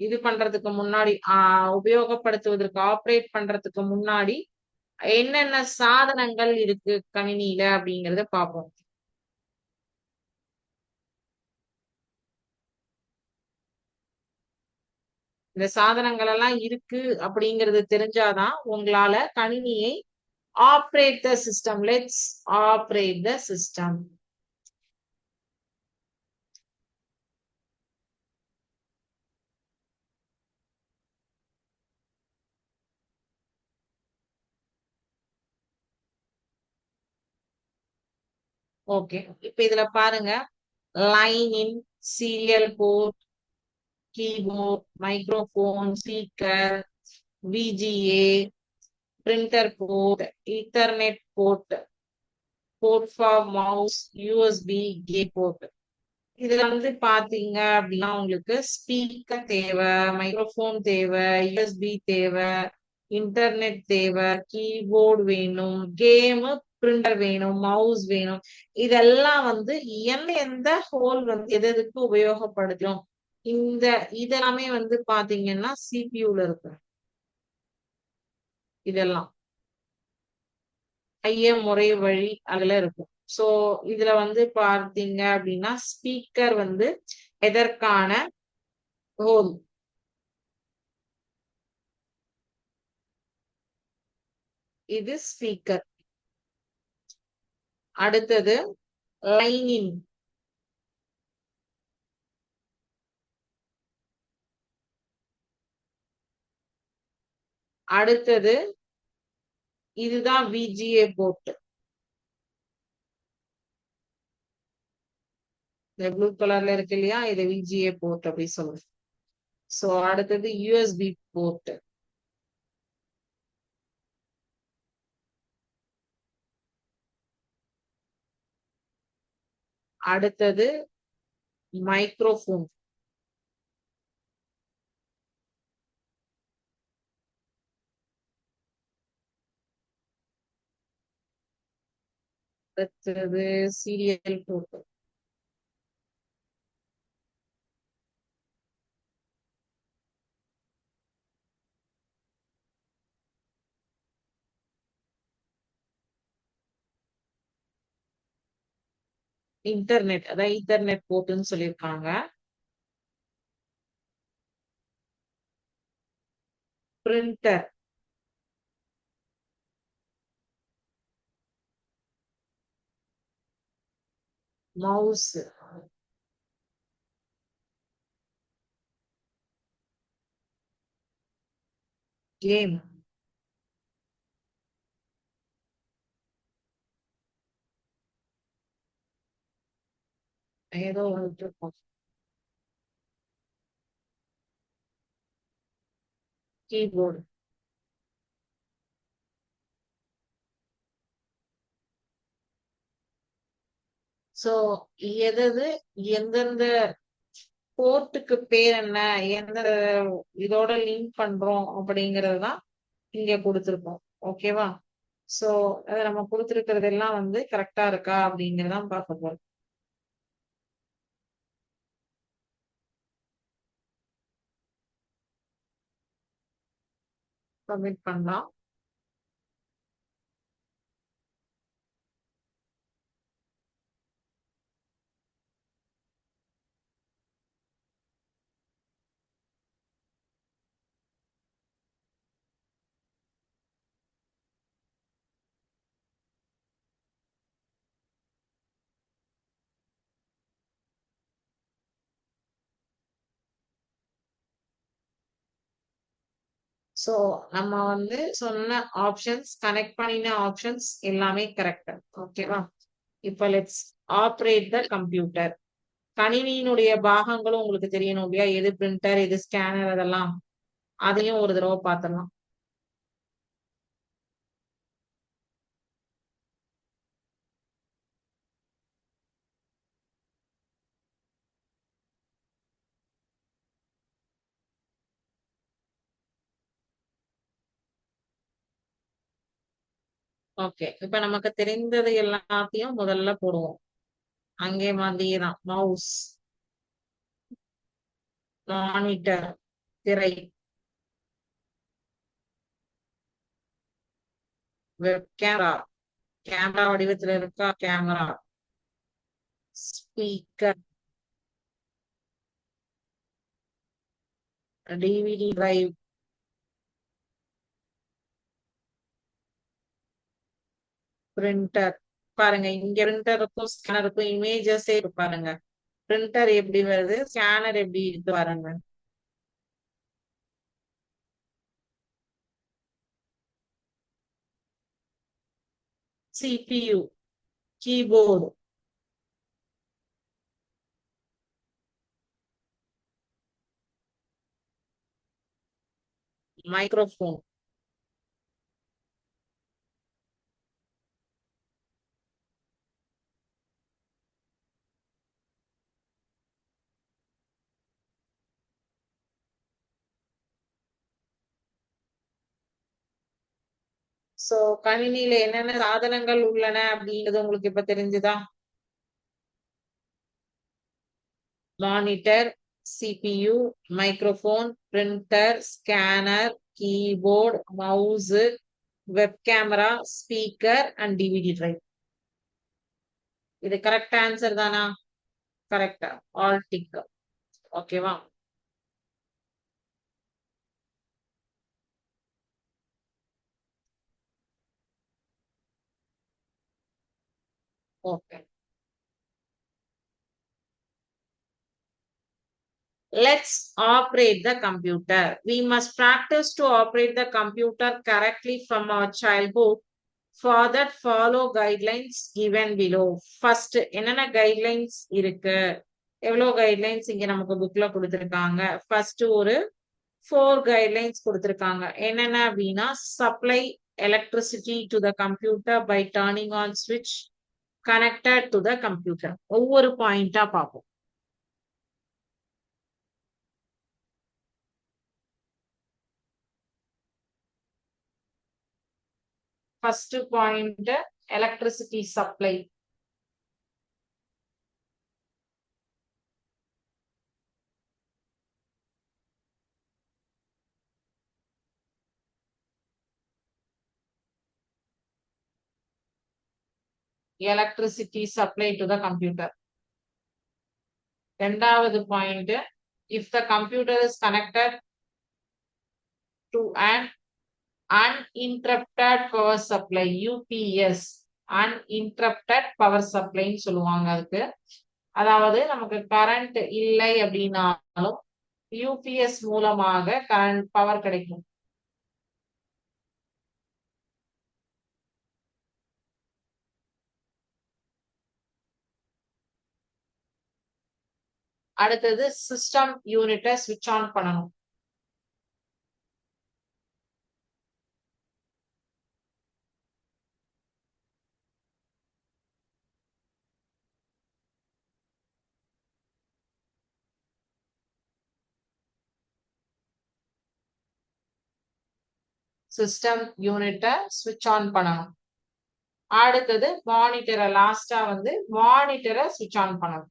இது பண்றதுக்கு முன்னாடி உபயோகப்படுத்துவதற்கு ஆப்ரேட் பண்றதுக்கு முன்னாடி என்னென்ன சாதனங்கள் இருக்கு கணினியில அப்படிங்கறத பார்ப்போம். இந்த சாதனங்கள் எல்லாம் இருக்கு அப்படிங்கிறது தெரிஞ்சாதான் உங்களால கணினியை operate the system. Let's operate the system. Okay. இப்ப இதுல பாருங்க, line in, serial port, keyboard, microphone, speaker, VGA, printer port, ethernet port, port for mouse, USB, K port. இதுல வந்து பாத்தீங்க அப்படின்னா உங்களுக்கு ஸ்பீக்கர் தேவை, மைக்ரோஃபோன் தேவை, யூஎஸ்பி தேவை, இன்டர்நெட் தேவை, கீபோர்டு வேணும், கேமு, பிரிண்டர் வேணும், மவுஸ் வேணும். இதெல்லாம் வந்து எந்த ஹோல் வந்து எது எதுக்கு உபயோகப்படுத்தும். இந்த இதெல்லாமே வந்து பாத்தீங்கன்னா சிபியூல இருக்கு. இதெல்லாம் ஐய முறை வழி அதுல இருக்கும். சோ இதுல வந்து பார்த்தீங்க அப்படின்னா ஸ்பீக்கர் வந்து எதற்கான ஹோல். இது ஸ்பீக்கர். அடுத்தது லைனிங். அடுத்தது இதுதான் விஜிஏ போர்ட். இந்த ப்ளூ கலர்ல இருக்கு இல்லையா, இது விஜிஏ போர்ட் அப்படி சொல்லுவோம். சோ அடுத்தது யூஎஸ்பி போர்ட். அடுத்தது மைக்ரோஃபோன். அடுத்தது சீரியல் போர்ட். இன்டர்நெட், அதான் ஈத்தர்நெட் போர்ட்னு சொல்லியிருக்காங்க. பிரிண்டர், மவுஸ், கேம், ஏதோ ஒன்று இருக்கும், கீபோர்டு. சோ எதது எந்தெந்த போர்ட்டுக்கு பேர் என்ன, எந்த இதோட லிங்க் பண்றோம் அப்படிங்கறது தான் இங்க கொடுத்துருக்கோம். ஓகேவா? சோ அதை நம்ம கொடுத்துருக்கிறது எல்லாம் வந்து கரெக்டா இருக்கா அப்படிங்கறதான் பார்க்க போறோம். சப்மிட் பண்ணலாம். சோ நம்ம வந்து சொன்ன ஆப்ஷன்ஸ், கனெக்ட் பண்ணின ஆப்ஷன்ஸ் எல்லாமே கரெக்ட். ஓகேவா? இப்ப லெட்ஸ் ஆப்ரேட் த கம்ப்யூட்டர். கணினியினுடைய பாகங்களும் உங்களுக்கு தெரியணும் இல்லையா, எது பிரிண்டர், எது ஸ்கேனர், அதெல்லாம் அதையும் ஒரு தடவை பார்த்துடலாம். ஓகே, இப்ப நமக்கு தெரிந்தது எல்லாத்தையும் முதல்ல போடுவோம். அங்கே மாதிரியே தான் மவுஸ், மானிட்டர், திரை, வெப் கேமரா, கேமரா வடிவத்துல இருக்கா camera, speaker, DVD drive, printer. பாருங்க, இங்க பிரிண்டருக்கும் ஸ்கேனருக்கும் இமேஜஸே பாருங்க. பிரிண்டர் எப்படி வருது, ஸ்கேனர் எப்படி இருக்கு பாருங்க. CPU, keyboard, microphone. சோ கணினியில என்னென்ன சாதனங்கள் உள்ளன அப்படிங்கிறது உங்களுக்கு இப்ப தெரிஞ்சுதா? Monitor, CPU, microphone, printer, scanner, keyboard, mouse, web camera, speaker and DVD drive. இது கரெக்ட் ஆன்சர் தானா? கரெக்டா? All tick. ஓகேவா? Okay. Let's operate the computer. We must practice to operate the computer correctly from our childhood. For that, follow guidelines given below. First, என்னென்ன guidelines இருக்கு? எவ்வளவு guidelines இங்க நமக்கு புக்ல கொடுத்திருக்காங்க? First ஒரு 4 guidelines கொடுத்திருக்காங்க. என்னென்ன அப்படின்னா, supply electricity to the computer by turning on switch connected to the computer. ஒவ்வொரு பாயிண்டா பார்ப்போம். First point, electricity supply. Electricity supply to the computer. இரண்டாவது point, if the computer is connected to an uninterrupted power supply, UPS, uninterrupted power supply ன்னு சொல்லுவாங்க அதுக்கு. அதாவது நமக்கு current இல்லை அப்படின்னாலும் UPS மூலமாக கரண்ட் பவர் கிடைக்கும். அடுத்தது சிஸ்டம் யூனிட்டை ஸ்விட்ச் ஆன் பண்ணணும். சிஸ்டம் யூனிட்டை ஸ்விட்ச் ஆன் பண்ணணும். அடுத்தது மானிட்டரை லாஸ்டா வந்து மானிட்டரை ஸ்விட்ச் ஆன் பண்ணணும்.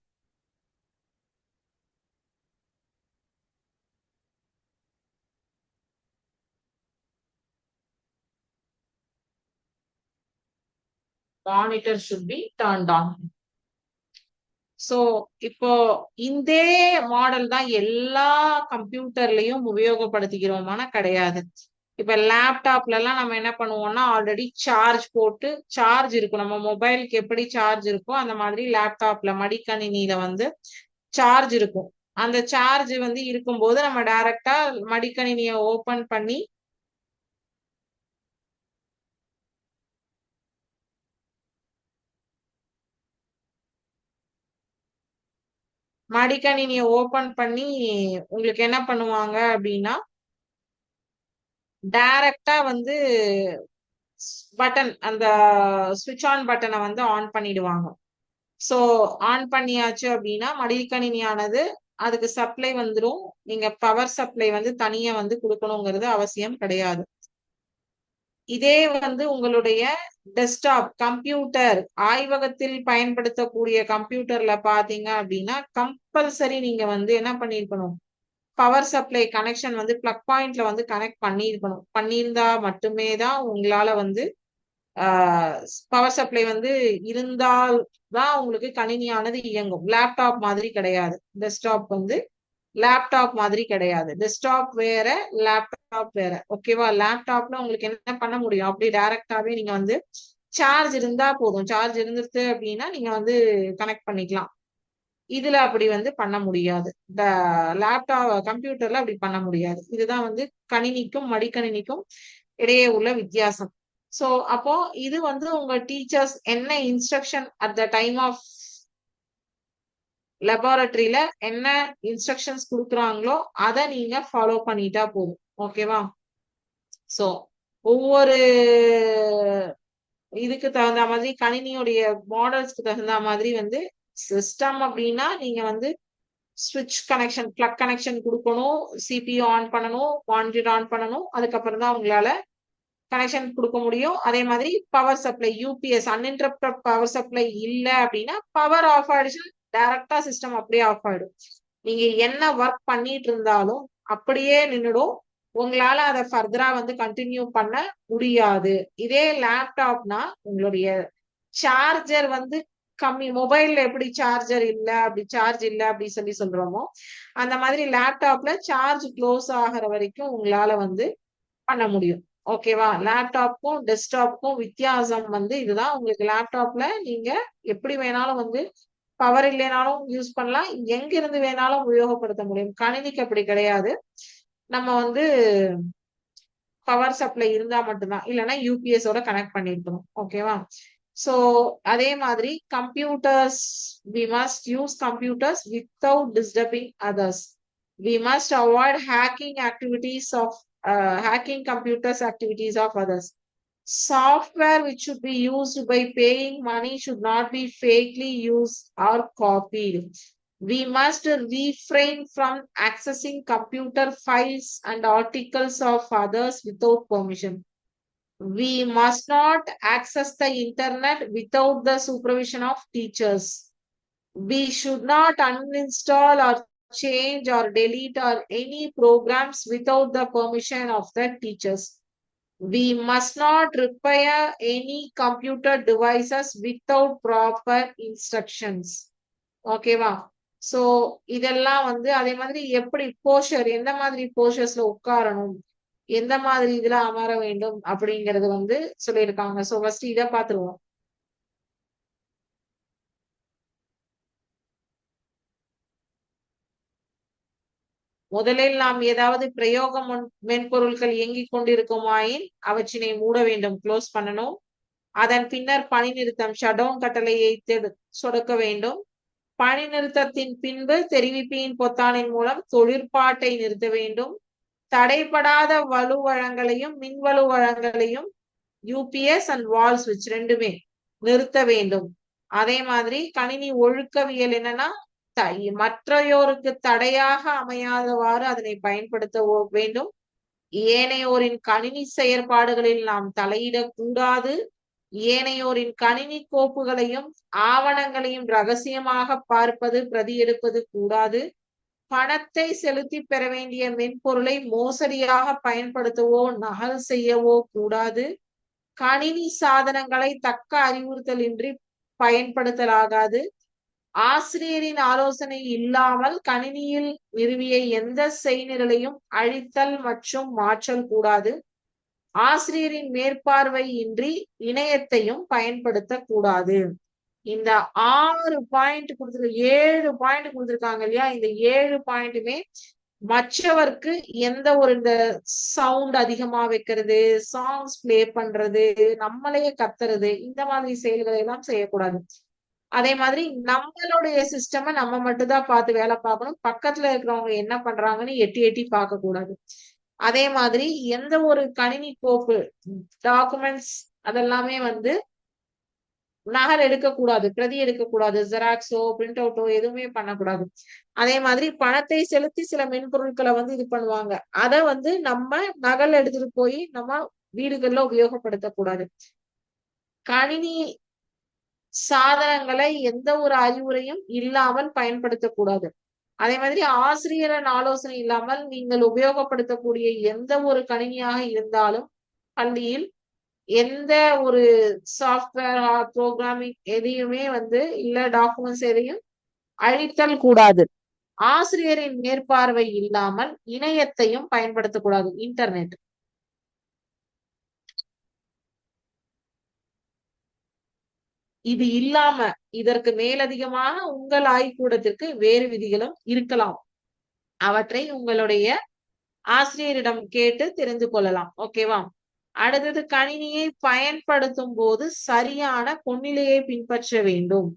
Monitor should be turned on. So இப்போ இந்த மாடல் தான் எல்லா கம்ப்யூட்டர்லயும் உபயோகப்படுத்திக்கிறோமான கிடையாது. இப்ப லேப்டாப்ல எல்லாம் நம்ம என்ன பண்ணுவோம்னா ஆல்ரெடி சார்ஜ் போட்டு சார்ஜ் இருக்கும். நம்ம மொபைலுக்கு எப்படி சார்ஜ் இருக்கோ அந்த மாதிரி லேப்டாப்ல மடிக்கணினியில வந்து சார்ஜ் இருக்கும். அந்த சார்ஜ் வந்து இருக்கும்போது நம்ம டைரக்டா மடிக்கணினியை ஓபன் பண்ணி மடிக்கணினியை ஓபன் பண்ணி உங்களுக்கு என்ன பண்ணுவாங்க அப்படின்னா டைரக்டா வந்து பட்டன் அந்த ஸ்விட்ச் ஆன் பட்டனை வந்து ஆன் பண்ணிடுவாங்க. சோ ஆன் பண்ணியாச்சு அப்படின்னா மடிக்கணினியானது அதுக்கு சப்ளை வந்துடும். நீங்க பவர் சப்ளை வந்து தனியா வந்து கொடுக்கணுங்கிறது அவசியம் கிடையாது. இதே வந்து உங்களுடைய டெஸ்க்டாப் கம்ப்யூட்டர் ஆய்வகத்தில் பயன்படுத்தக்கூடிய கம்ப்யூட்டர்ல பாத்தீங்க அப்படின்னா கம்பல்சரி நீங்க வந்து என்ன பண்ணிருக்கணும், பவர் சப்ளை கனெக்ஷன் வந்து பிளக் பாயிண்ட்ல வந்து கனெக்ட் பண்ணிருக்கணும். பண்ணியிருந்தா மட்டுமே தான் உங்களால வந்து பவர் சப்ளை வந்து இருந்தால் தான் உங்களுக்கு கணினியானது இயங்கும். லேப்டாப் மாதிரி கிடையாது. டெஸ்க்டாப் வந்து லேப்டாப் மாதிரி கிடையாது. டெஸ்க்டாப் வேற, லேப்டாப் வேற. ஓகேவா? லேப்டாப்ல உங்களுக்கு என்ன பண்ண முடியும், அப்படி டைரக்டாவே நீங்க வந்து சார்ஜ் இருந்தா போதும். சார்ஜ் இருந்துருச்சு அப்படின்னா நீங்க வந்து கனெக்ட் பண்ணிக்கலாம். இதுல அப்படி வந்து பண்ண முடியாது. இந்த லேப்டாப் கம்ப்யூட்டர்ல அப்படி பண்ண முடியாது. இதுதான் வந்து கணினிக்கும் மடிக்கணினிக்கும் இடையே உள்ள வித்தியாசம். சோ அப்போ இது வந்து உங்க டீச்சர்ஸ் என்ன instruction at the time of லெபார்டரியில என்ன இன்ஸ்ட்ரக்ஷன்ஸ் கொடுக்குறாங்களோ அதை நீங்க ஃபாலோ பண்ணிட்டா போதும். ஓகேவா? சோ ஒவ்வொரு இதுக்கு தகுந்த மாதிரி கணினியுடைய மாடல்ஸ்க்கு தகுந்த மாதிரி வந்து சிஸ்டம் அப்படின்னா நீங்க வந்து ஸ்விட்ச் கனெக்ஷன் பிளக் கனெக்ஷன் கொடுக்கணும், சிபியூ ஆன் பண்ணணும், மானிட்டர் ஆன் பண்ணணும், அதுக்கப்புறம் தான் உங்களால கனெக்ஷன் கொடுக்க முடியும். அதே மாதிரி power supply UPS uninterrupted power supply இல்ல அப்படின்னா பவர் ஆஃப் ஆயிடுச்சு, டைரக்டா சிஸ்டம் அப்படியே ஆஃப் ஆயிடும். நீங்க என்ன ஒர்க் பண்ணிட்டு இருந்தாலும் அப்படியே நின்னுடும். உங்களால அதை ஃபர்தரா வந்து கண்டினியூ பண்ண முடியாது. இதே லேப்டாப்னா உங்களுடைய சார்ஜர் வந்து கம்மி, மொபைல்ல எப்படி சார்ஜர் இல்ல அப்படி சார்ஜ் இல்ல அப்படி சொல்லி சொல்றோமோ அந்த மாதிரி லேப்டாப்ல சார்ஜ் க்ளோஸ் ஆகிற வரைக்கும் உங்களால வந்து பண்ண முடியும். ஓகேவா? லேப்டாப்க்கும் டெஸ்க்டாப்க்கும் வித்தியாசம் வந்து இதுதான். உங்களுக்கு லேப்டாப்ல நீங்க எப்படி வேணாலும் வந்து பவர் இல்லைனாலும் யூஸ் பண்ணலாம், எங்க இருந்து வேணாலும் உபயோகப்படுத்த முடியும். கணினிக்கு அப்படி கிடையாது. நம்ம வந்து பவர் சப்ளை இருந்தா மட்டும்தான், இல்லைன்னா யூபிஎஸ் ஓட கனெக்ட் பண்ணிருக்கணும். ஓகேவா? சோ அதே மாதிரி computers, we must use computers without disturbing others. We must avoid hacking computers activities of others. Software which should be used by paying money should not be fakely used or copied. We must refrain from accessing computer files and articles of others without permission. We must not access the internet without the supervision of teachers. We should not uninstall or change or delete or any programs without the permission of the teachers. We must not repair any computer devices without proper instructions. ஓகேவா? So இதெல்லாம் வந்து அதே மாதிரி எப்படி posture, எந்த மாதிரி போஷர்ஸ்ல உட்காரணும், எந்த மாதிரி இதுல அமர வேண்டும் அப்படிங்கறது வந்து சொல்லியிருக்காங்க. சோ ஃபர்ஸ்ட் இத பாத்துருவோம். முதலில் நாம் ஏதாவது பிரயோக மென்பொருட்கள் இயங்கிக் கொண்டிருக்குமாயின் அவற்றினை மூட வேண்டும், க்ளோஸ் பண்ணணும். அதன் பின்னர் பணி நிறுத்தம் ஷட்டவுன் கட்டளையை சொடுக்க வேண்டும். பணி நிறுத்தத்தின் பின்பு தெரிவிப்பின் பொத்தானின் மூலம் தொழிற்பாட்டை நிறுத்த வேண்டும். தடைப்படாத வலு வழங்கலையும் மின் வலு வழங்கலையும் யூபிஎஸ் அண்ட் வால் சுவிட்ச் ரெண்டுமே நிறுத்த வேண்டும். அதே மாதிரி கணினி ஒழுக்கவியல் என்னன்னா மற்றையோருக்கு தடையாக அமையாதவாறு அதனை பயன்படுத்த வேண்டும். ஏனையோரின் கணினி செயற்பாடுகளில் நாம் தலையிடக்கூடாது. ஏனையோரின் கணினி கோப்புகளையும் ஆவணங்களையும் ரகசியமாக பார்ப்பது, பிரதி எடுப்பது கூடாது. பணத்தை செலுத்தி பெற வேண்டிய மென்பொருளை மோசடியாக பயன்படுத்தவோ நகல் செய்யவோ கூடாது. கணினி சாதனங்களை தக்க அறிவுறுத்தலின்றி பயன்படுத்தலாகாது. ஆசிரியரின் ஆலோசனை இல்லாமல் கணினியில் நிறுவிய எந்த செய்நிரலையும் அழித்தல் மற்றும் மாற்றல் கூடாது. ஆசிரியரின் மேற்பார்வை இன்றி இணையத்தையும் பயன்படுத்தக்கூடாது. இந்த 6 பாயிண்ட் கொடுத்துருக்க 7 பாயிண்ட் கொடுத்துருக்காங்க இல்லையா? இந்த 7 பாயிண்ட்டுமே மற்றவருக்கு எந்த ஒரு இந்த சவுண்ட் அதிகமா வைக்கிறது, சாங்ஸ் பிளே பண்றது, நம்மளையே கத்துறது, இந்த மாதிரி செயல்களை எல்லாம் செய்யக்கூடாது. அதே மாதிரி நம்மளுடைய சிஸ்டமை நம்ம மட்டும் தான் பார்த்து வேலை பார்க்கணும். பக்கத்துல இருக்கிறவங்க என்ன பண்றாங்கன்னு எட்டி எட்டி பார்க்க கூடாது. அதே மாதிரி எந்த ஒரு கணினி கோப்பு, டாக்குமெண்ட்ஸ் அதெல்லாமே வந்து நகல் எடுக்கக்கூடாது, பிரதி எடுக்கக்கூடாது, ஜெராக்ஸோ பிரிண்ட் அவுட்டோ எதுவுமே பண்ணக்கூடாது. அதே மாதிரி பணத்தை செலுத்தி சில மென்பொருட்களை வந்து இது பண்ணுவாங்க, அதை வந்து நம்ம நகல் எடுத்துட்டு போய் நம்ம வீடுகள்ல உபயோகப்படுத்தக்கூடாது. கணினி சாதனங்களை எந்த ஒரு அறிவுரையும் இல்லாமல் பயன்படுத்தக்கூடாது. அதே மாதிரி ஆசிரியரின் ஆலோசனை இல்லாமல் நீங்கள் உபயோகப்படுத்தக்கூடிய எந்த ஒரு கணினியாக இருந்தாலும் பள்ளியில் எந்த ஒரு சாஃப்ட்வேர் ப்ரோக்ராமிங் எதையுமே வந்து இல்ல டாக்குமெண்ட்ஸ் எதையும் அழித்தல் கூடாது. ஆசிரியரின் மேற்பார்வை இல்லாமல் இணையத்தையும் பயன்படுத்தக்கூடாது, இன்டர்நெட். இது இல்லாம இதற்கு மேலதிகமாக உங்கள் ஆய்வுக்கூடத்திற்கு வேறு விதிகளும் இருக்கலாம். அவற்றை உங்களுடைய ஆசிரியரிடம் கேட்டு தெரிந்து கொள்ளலாம். ஓகேவா? அடுத்தது கணினியை பயன்படுத்தும் போது சரியான பொன்னிலையை பின்பற்ற வேண்டும்.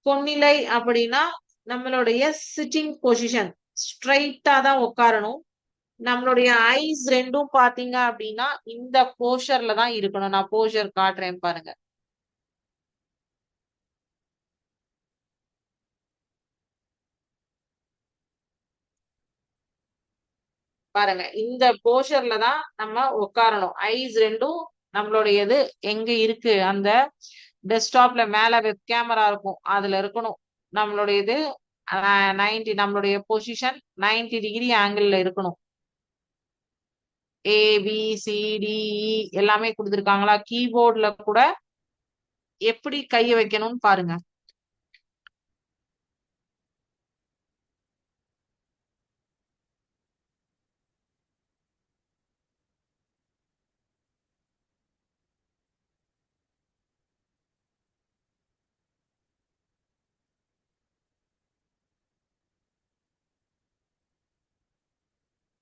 பொன்னிலை அப்படின்னா நம்மளுடைய சிட்டிங் பொசிஷன், ஸ்ட்ரைட்டா தான் உட்காரணும். நம்மளுடைய ஐஸ் ரெண்டும் பாத்தீங்க அப்படின்னா இந்த போஷர்ல தான் இருக்கணும். நான் போஷர் காட்டுறேன் பாருங்க. பாருங்க இந்த போஷர்ல தான் நம்ம உட்காரணும். ஐஸ் ரெண்டும் நம்மளுடையது எங்க இருக்கு, அந்த டெஸ்க்டாப்ல மேல வெப் கேமரா இருக்கும் அதுல இருக்கணும். நம்மளுடையது 90, நம்மளுடைய பொசிஷன் 90 டிகிரி ஆங்கிள் இருக்கணும். ABCDE எல்லாமே கொடுத்துருக்காங்களா? கீபோர்ட்ல கூட எப்படி கைய வைக்கணும்னு பாருங்க.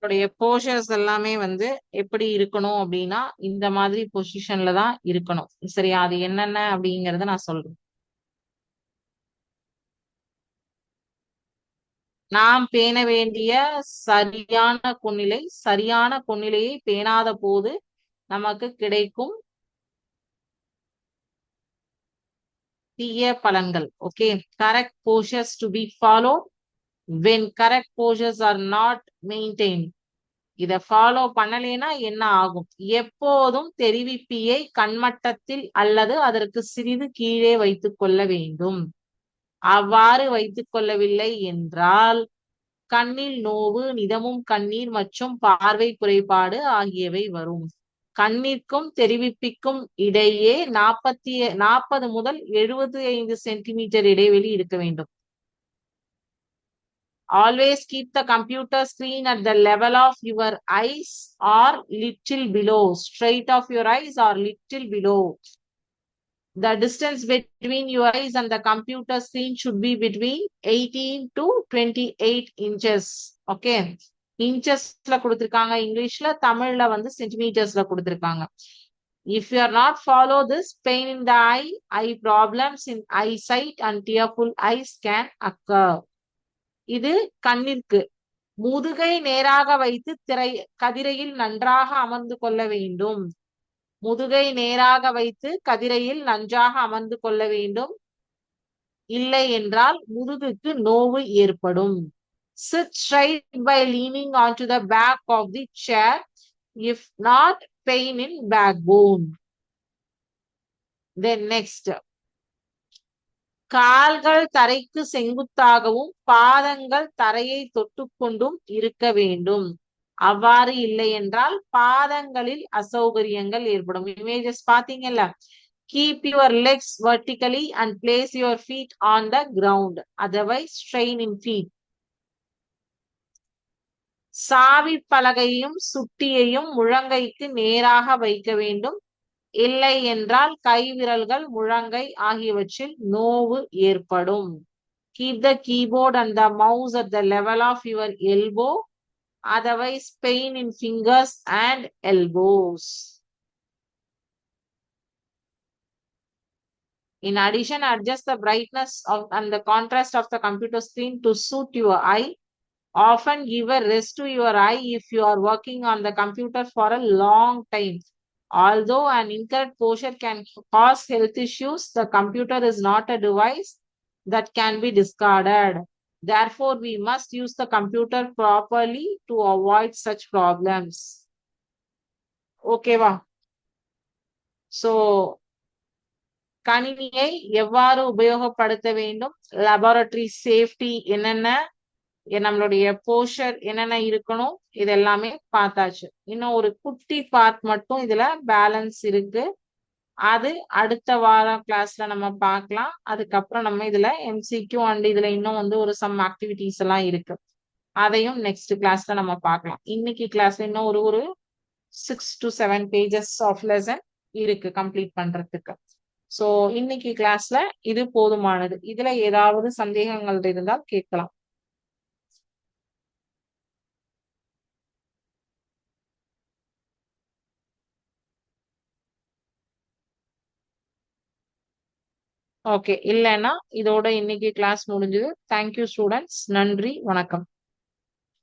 உங்களுடைய போஸ்டர்ஸ் எல்லாமே வந்து எப்படி இருக்கணும் அப்படின்னா இந்த மாதிரி பொசிஷன்ல தான் இருக்கணும். சரியா? அது என்னென்ன அப்படிங்கறத நான் சொல்றேன். நாம் பேண வேண்டிய சரியான கொன்னிலை, சரியான கொன்னிலையை பேணாத போது நமக்கு கிடைக்கும் தீய பலன்கள். Okay, correct postures to be followed when correct postures are not maintained. இத ஃபாலோ பண்ணலைன்னா என்ன ஆகும்? எப்போதும் தெரிவிப்பியை கண்மட்டத்தில் அல்லது அதற்கு சிறிது கீழே வைத்துக் கொள்ள வேண்டும். அவ்வாறு வைத்துக் கொள்ளவில்லை என்றால் கண்ணில் நோவு, நிதமும் கண்ணீர் மற்றும் பார்வை குறைபாடு ஆகியவை வரும். கண்ணிற்கும் தெரிவிப்பிக்கும் இடையே 40 முதல் 75 சென்டிமீட்டர் இடைவெளி இருக்க வேண்டும். Always keep the computer screen at the level of your eyes or little below. Straight of your eyes or little below. The distance between your eyes and the computer screen should be between 18 to 28 inches. Okay. இன்ச்சஸ்ல கொடுத்திருக்காங்க இங்கிலீஷ்ல, தமிழ்ல வந்து சென்டிமீட்டர்ஸ்ல கொடுத்திருக்காங்க. If you are not follow this, pain in the eye problems in eyesight and tearful eyes can occur. இது கண்ணிற்கு. முதுகை நேராக வைத்து கதிரையில் நன்றாக அமர்ந்து கொள்ள வேண்டும். முதுகை நேராக வைத்து கதிரையில் நன்றாக அமர்ந்து கொள்ள வேண்டும். இல்லை என்றால் முதுகுக்கு நோவு ஏற்படும். Sit straight by leaning onto the back of the chair. If not, pain in backbone. Then next. கால்கள் தரைக்கு செங்குத்தாகவும் பாதங்கள் தரையை தொட்டுக்கொண்டும் இருக்க வேண்டும். அவ்வாறு இல்லை என்றால் பாதங்களில் அசௌகரியங்கள் ஏற்படும். Images பாத்தீங்கல்ல. Keep your legs vertically and place your feet on the ground. Otherwise, strain in feet. சாவி பலகையும் சுட்டியையும் முழங்கைக்கு நேராக வைக்க வேண்டும். இல்லை என்றால் கை விரல்கள், முழங்கை ஆகியவற்றில் நோவு ஏற்படும். Keep the keyboard and the mouse at the level of your elbow. Otherwise, pain in fingers and elbows. In addition, adjust the brightness of and the contrast of the computer screen to suit your eye. Often give a rest to your eye if you are working on the computer for a long time. Although an incorrect posture can cause health issues, the computer is not a device that can be discarded. Therefore, we must use the computer properly to avoid such problems. Okay, va. So, கணினியை எவ்வாறு உபயோகப்படுத்த வேண்டும், laboratory safety என்னென்ன, நம்மளுடைய poster என்னென்ன இருக்கணும், இது எல்லாமே பார்த்தாச்சு. இன்னும் ஒரு குட்டி பார்ட் மட்டும் இதுல பேலன்ஸ் இருக்கு. அது அடுத்த வாரம் கிளாஸ்ல நம்ம பார்க்கலாம். அதுக்கப்புறம் நம்ம இதுல MCQ அண்ட் இதுல இன்னும் வந்து ஒரு சம் ஆக்டிவிட்டிஸ் எல்லாம் இருக்கு. அதையும் நெக்ஸ்ட் கிளாஸ்ல நம்ம பார்க்கலாம். இன்னைக்கு கிளாஸ்ல இன்னும் ஒரு 6 to 7 pages ஆஃப் லெசன் இருக்கு கம்ப்ளீட் பண்றதுக்கு. சோ இன்னைக்கு கிளாஸ்ல இது போதுமானது. இதுல ஏதாவது சந்தேகங்கள் இருந்தால் கேட்கலாம். ஓகே, இல்லைன்னா இதோட இன்னைக்கு கிளாஸ் முடிஞ்சது. Thank you students. நன்றி, வணக்கம்.